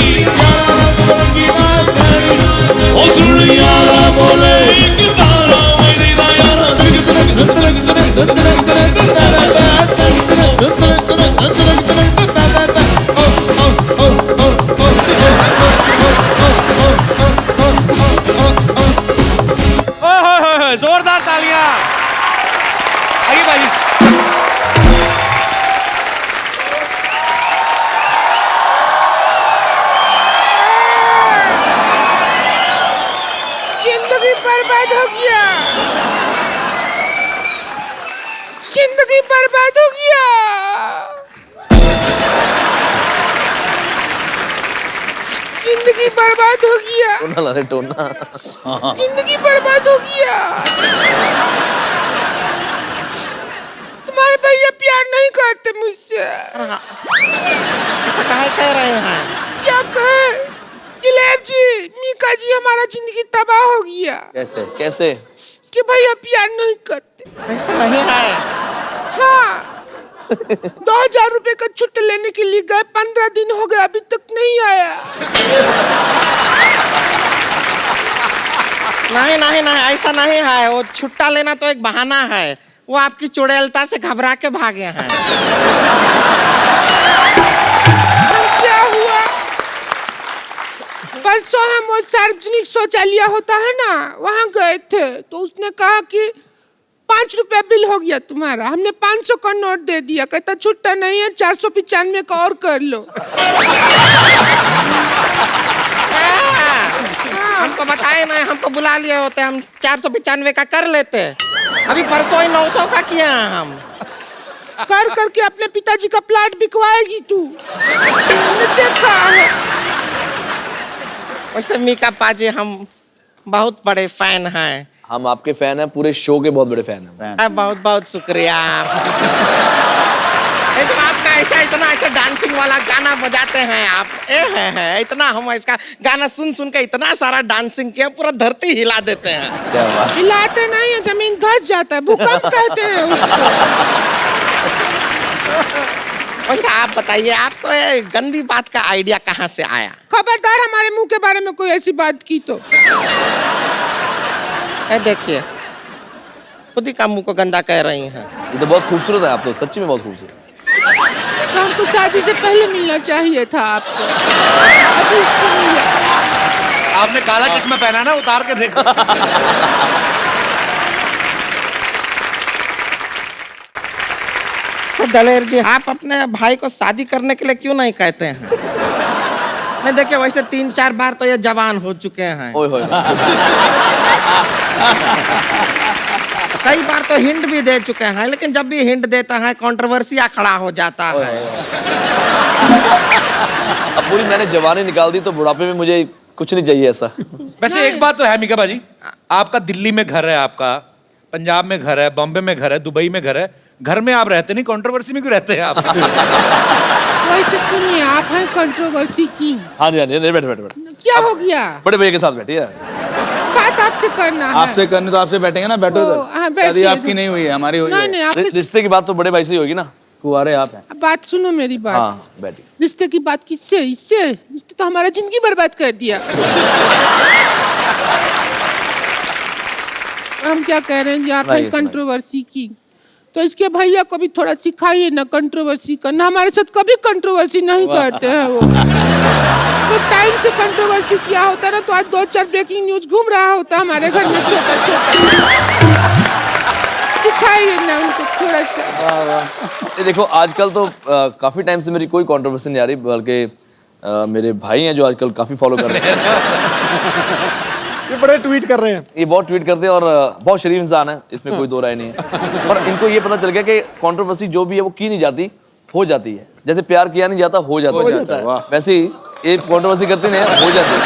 ओ सुन यारा बोले एक तारा मेरी दा यारा जोरदार तालियां। आइए भाई। जिंदगी बर्बाद हो गया, जिंदगी बर्बाद हो गया, जिंदगी बर्बाद हो गया, टोना ला रहे टोना जिंदगी बर्बाद हो गया। तुम्हारे भैया प्यार नहीं करते मुझसे। ऐसा काहे कह रहे हैं? क्या कहे? दिलेर जी, मीका जी, हमारा जिंदगी तबाह हो गया। कैसे कैसे कि भैया प्यार नहीं करते। ऐसा नहीं है। हाँ 2000 रुपए का छुट्टी लेने के लिए गए, 15 दिन हो गए अभी तक नहीं आया। नहीं नहीं नहीं, ऐसा नहीं है। वो छुट्टा लेना तो एक बहाना है। वो आपकी चुड़ैलता से घबरा के भागे हैं। क्या हुआ? परसों हम वो सार्वजनिक शौचालय होता है ना, वहाँ गए थे तो उसने कहा कि 5 रुपया बिल हो गया तुम्हारा। हमने 500 का नोट दे दिया। कहता छुट्टा नहीं है, 495 का और कर लो। हमको बताए नहीं, हमको बुला लिए होते, हम 495 का कर लेते। अभी परसों ही 900 का किया हम। कर करके अपने पिताजी का प्लाट बिकवाएगी तू। हमने देखा है। वैसे मीका पाजी हम बहुत बड़े फैन हैं। हम आपके फैन हैं, पूरे शो के बहुत बड़े फैन हैं। बहुत बहुत शुक्रिया। तो आपका ऐसा इतना ऐसा डांसिंग वाला गाना बजाते हैं आप, है इतना हम इसका गाना सुन सुन के इतना सारा डांसिंग किया, पूरा धरती हिला देते हैं। हिलाते नहीं है, जमीन धस जाता है, भूकंप कहते हैं उसको। वैसे आप बताइए, आपको ये गंदी बात का आइडिया कहाँ से आया? खबरदार हमारे मुंह के बारे में कोई ऐसी बात की तो। देखिए खुद ही का मुंह को गंदा कह रही हैं। ये तो बहुत खूबसूरत है, आप तो सच्ची में बहुत खूबसूरत। तो हमको शादी से पहले मिलना चाहिए था आपको। अभी आपने काला चश्मा पहना ना, उतार के देखो। तो दलेर जी, आप अपने भाई को शादी करने के लिए क्यों नहीं कहते हैं? नहीं देखिए, वैसे 3-4 बार तो ये जवान हो चुके हैं। ओए होए। कई बार तो हिंट भी दे चुके हैं, लेकिन जब भी हिंट देता है कंट्रोवर्सिया खड़ा हो जाता है। अब पूरी मैंने जवानी निकाल दी तो बुढ़ापे में मुझे कुछ नहीं चाहिए ऐसा। वैसे एक बात तो है मीका बाजी, आपका दिल्ली में घर है, आपका पंजाब में घर है, बॉम्बे में घर है, दुबई में घर है। घर में आप रहते नहीं, कंट्रोवर्सी में क्यों रहते हैं आप? वैसे सुनिए, आप हैं कंट्रोवर्सी किंग। हाँ जी हाँ जी, बैठ बैठ बैठ। क्या हो गया? बड़े भैया के साथ बैठिए। बात आपसे करना है। आपसे करने तो आपसे बैठेंगे ना, बैठो इधर। शादी आपकी नहीं हुई है, हमारी हुई है। नहीं आपके रिश्ते की बात तो बड़े भाई से ही होगी ना। कुंवारे आप हैं। बात सुनो मेरी बात। हाँ बैठिए। रिश्ते की बात किससे? इससे? इसने तो हमारा जिंदगी बर्बाद कर दिया। हम क्या कह रहे हैं, आप हैं कंट्रोवर्सी की, तो इसके भैया को भी थोड़ा सिखाइए ना कंट्रोवर्सी करना। हमारे साथ कभी कंट्रोवर्सी नहीं करते हैं वो। तो टाइम से कंट्रोवर्सी किया होता ना तो आज 2-4 ब्रेकिंग न्यूज घूम रहा होता हमारे घर में छोटा छोटा। सिखाइए ना उनको थोड़ा सा। ये देखो आजकल तो काफी टाइम से मेरी कोई कंट्रोवर्सी नहीं आ रही, बल्कि मेरे भाई हैं जो आजकल काफी फॉलो कर रहे हैं। ये बड़े ट्वीट कर रहे हैं। ये बहुत ट्वीट करते हैं और बहुत शरीफ इंसान है, इसमें कोई दो राय नहीं है। पर इनको ये पता चल गया कि कंट्रोवर्सी जो भी है वो की नहीं जाती, हो जाती है। जैसे प्यार किया नहीं जाता, हो जाता है। वैसे ही ये कंट्रोवर्सी करते नहीं, हो जाती है।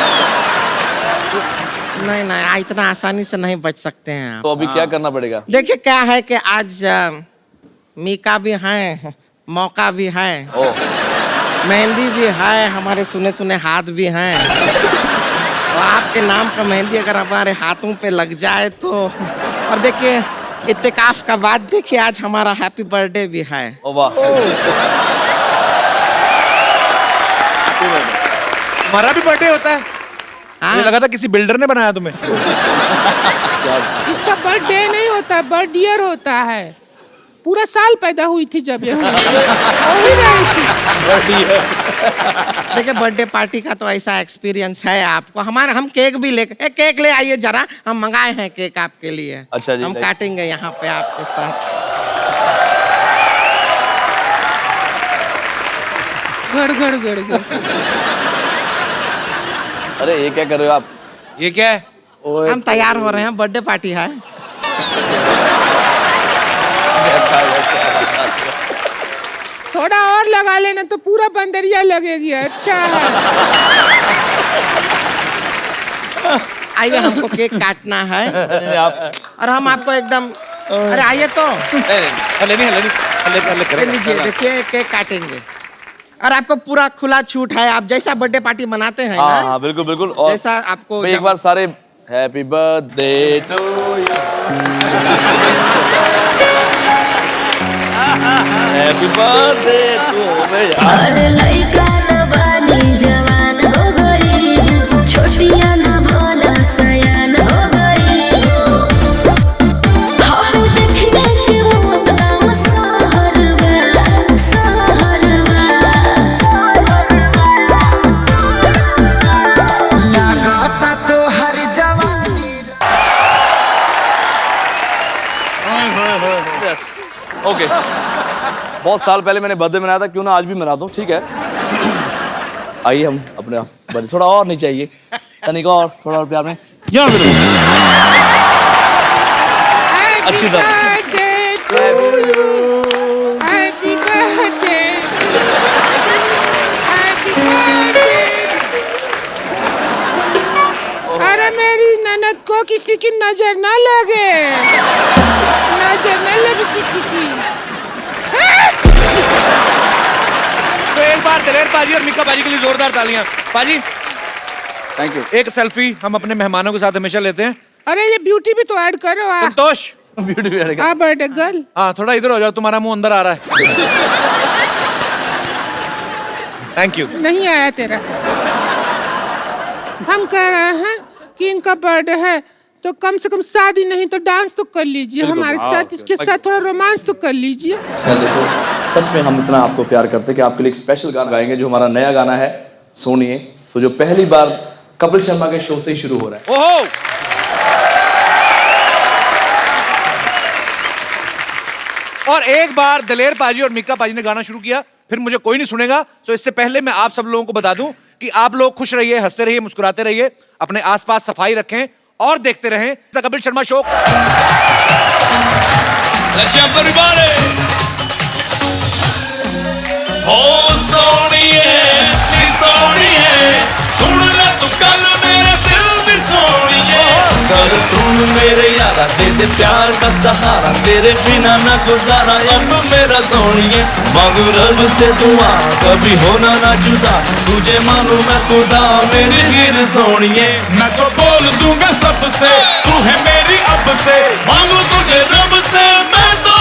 नहीं, इतना आसानी से नहीं बच सकते हैं आप। तो अभी क्या करना पड़ेगा? देखिए क्या है कि आज मीका भी है, मौका भी है, मेहंदी भी है, हमारे सुने सुने हाथ भी हैं। और आपके नाम का मेहंदी अगर हमारे हाथों पे लग जाए तो, और देखिए इत्तेकाफ का बाद देखिए आज हमारा हैप्पी बर्थडे भी है। ओ वाह, हमारा भी बर्थडे होता है। मुझे लगा था किसी बिल्डर ने बनाया तुम्हें। इसका बर्थडे नहीं होता, बर्थ ईयर होता है। पूरा साल पैदा हुई थी जब ये देखिए बर्थडे पार्टी का तो ऐसा एक्सपीरियंस है आपको। हम केक भी केक ले आइए जरा, हम मंगाए हैं केक आपके लिए। अच्छा जी, हम काटेंगे यहाँ पे आपके साथ। गड़ गड़ गड़ गड़। अरे ये क्या कर रहे हो आप? ये क्या है? हम तैयार हो रहे हैं, बर्थडे पार्टी है। थोड़ा और लगा लेना तो पूरा बंदरिया लगेगी। अच्छा है। आइए हमको केक काटना है और हम आपको एकदम, अरे आइए तो लीजिए, देखिए केक काटेंगे और आपको पूरा खुला छूट है। आप जैसा बर्थडे पार्टी मनाते हैं ना, हाँ बिल्कुल बिल्कुल। और जैसा आपको एक बार सारे happy birthday to you, happy birthday to me. अरे लइका न बानी जवान हो गई, छोटिया न भोला सयान हो गई। हम देखने के मौत गाँव सहरवा, सहरवा। लागता तो हर जवानी। ओके, बहुत साल पहले मैंने बर्थडे मनाया था, क्यों ना आज भी मनाता हूँ, ठीक है? आइए हम अपने बर्थडे थोड़ा और नहीं चाहिए, तनिक और, थोड़ा और प्यार में अच्छी तरह। अरे मेरी ननद को किसी की नजर ना लगे, नजर ना लगे किसी की। तो एक बार दलेर पाजी और मिक्का पाजी के लिए जोरदार तालियां। पाजी थैंक यू। एक सेल्फी हम अपने मेहमानों के साथ हमेशा लेते हैं। अरे ये ब्यूटी भी तो ऐड करो। संतोष, ब्यूटी भी ऐड आप बर्थडे गर्ल। हाँ थोड़ा इधर हो जाओ, तुम्हारा मुंह अंदर आ रहा है। Thank you. नहीं आया तेरा। हम कह रहे हैं कि इनका बर्थडे है तो कम से कम शादी नहीं तो डांस तो कर लीजिए हमारे साथ, इसके साथ थोड़ा रोमांस तो कर लीजिए। देखो सच में हम इतना आपको प्यार करते हैं कि आपके लिए एक स्पेशल गाना गाएंगे, जो हमारा नया गाना है सोनिए, सो जो पहली बार कपिल शर्मा के शो से ही शुरू हो रहा है। ओहो, और एक बार दलेर पाजी और मिक्का पाजी ने गाना शुरू किया, फिर मुझे कोई नहीं सुनेगा। तो इससे पहले मैं आप सब लोगों को बता दूं कि आप लोग खुश रहिए, हंसते रहिए, मुस्कुराते रहिए, अपने आसपास सफाई रखें और देखते रहें द कपिल शर्मा शो। हो सोनिए नी सोनिए, सुन ले तू गल मेरे दिल दी सोनिए। गल सुन मेरे यारा, दे दे प्यार का सहारा, तेरे बिना ना गुजारा अब मेरा सोनिए। मांगू रब से दुआ, कभी होना ना जुदा, तुझे मानू मैं खुदा मेरी हीर सोनिए। मैं तो बोल दूंगा सबसे, तू है मेरी अब से, मांगू तुझे रब से मैं तो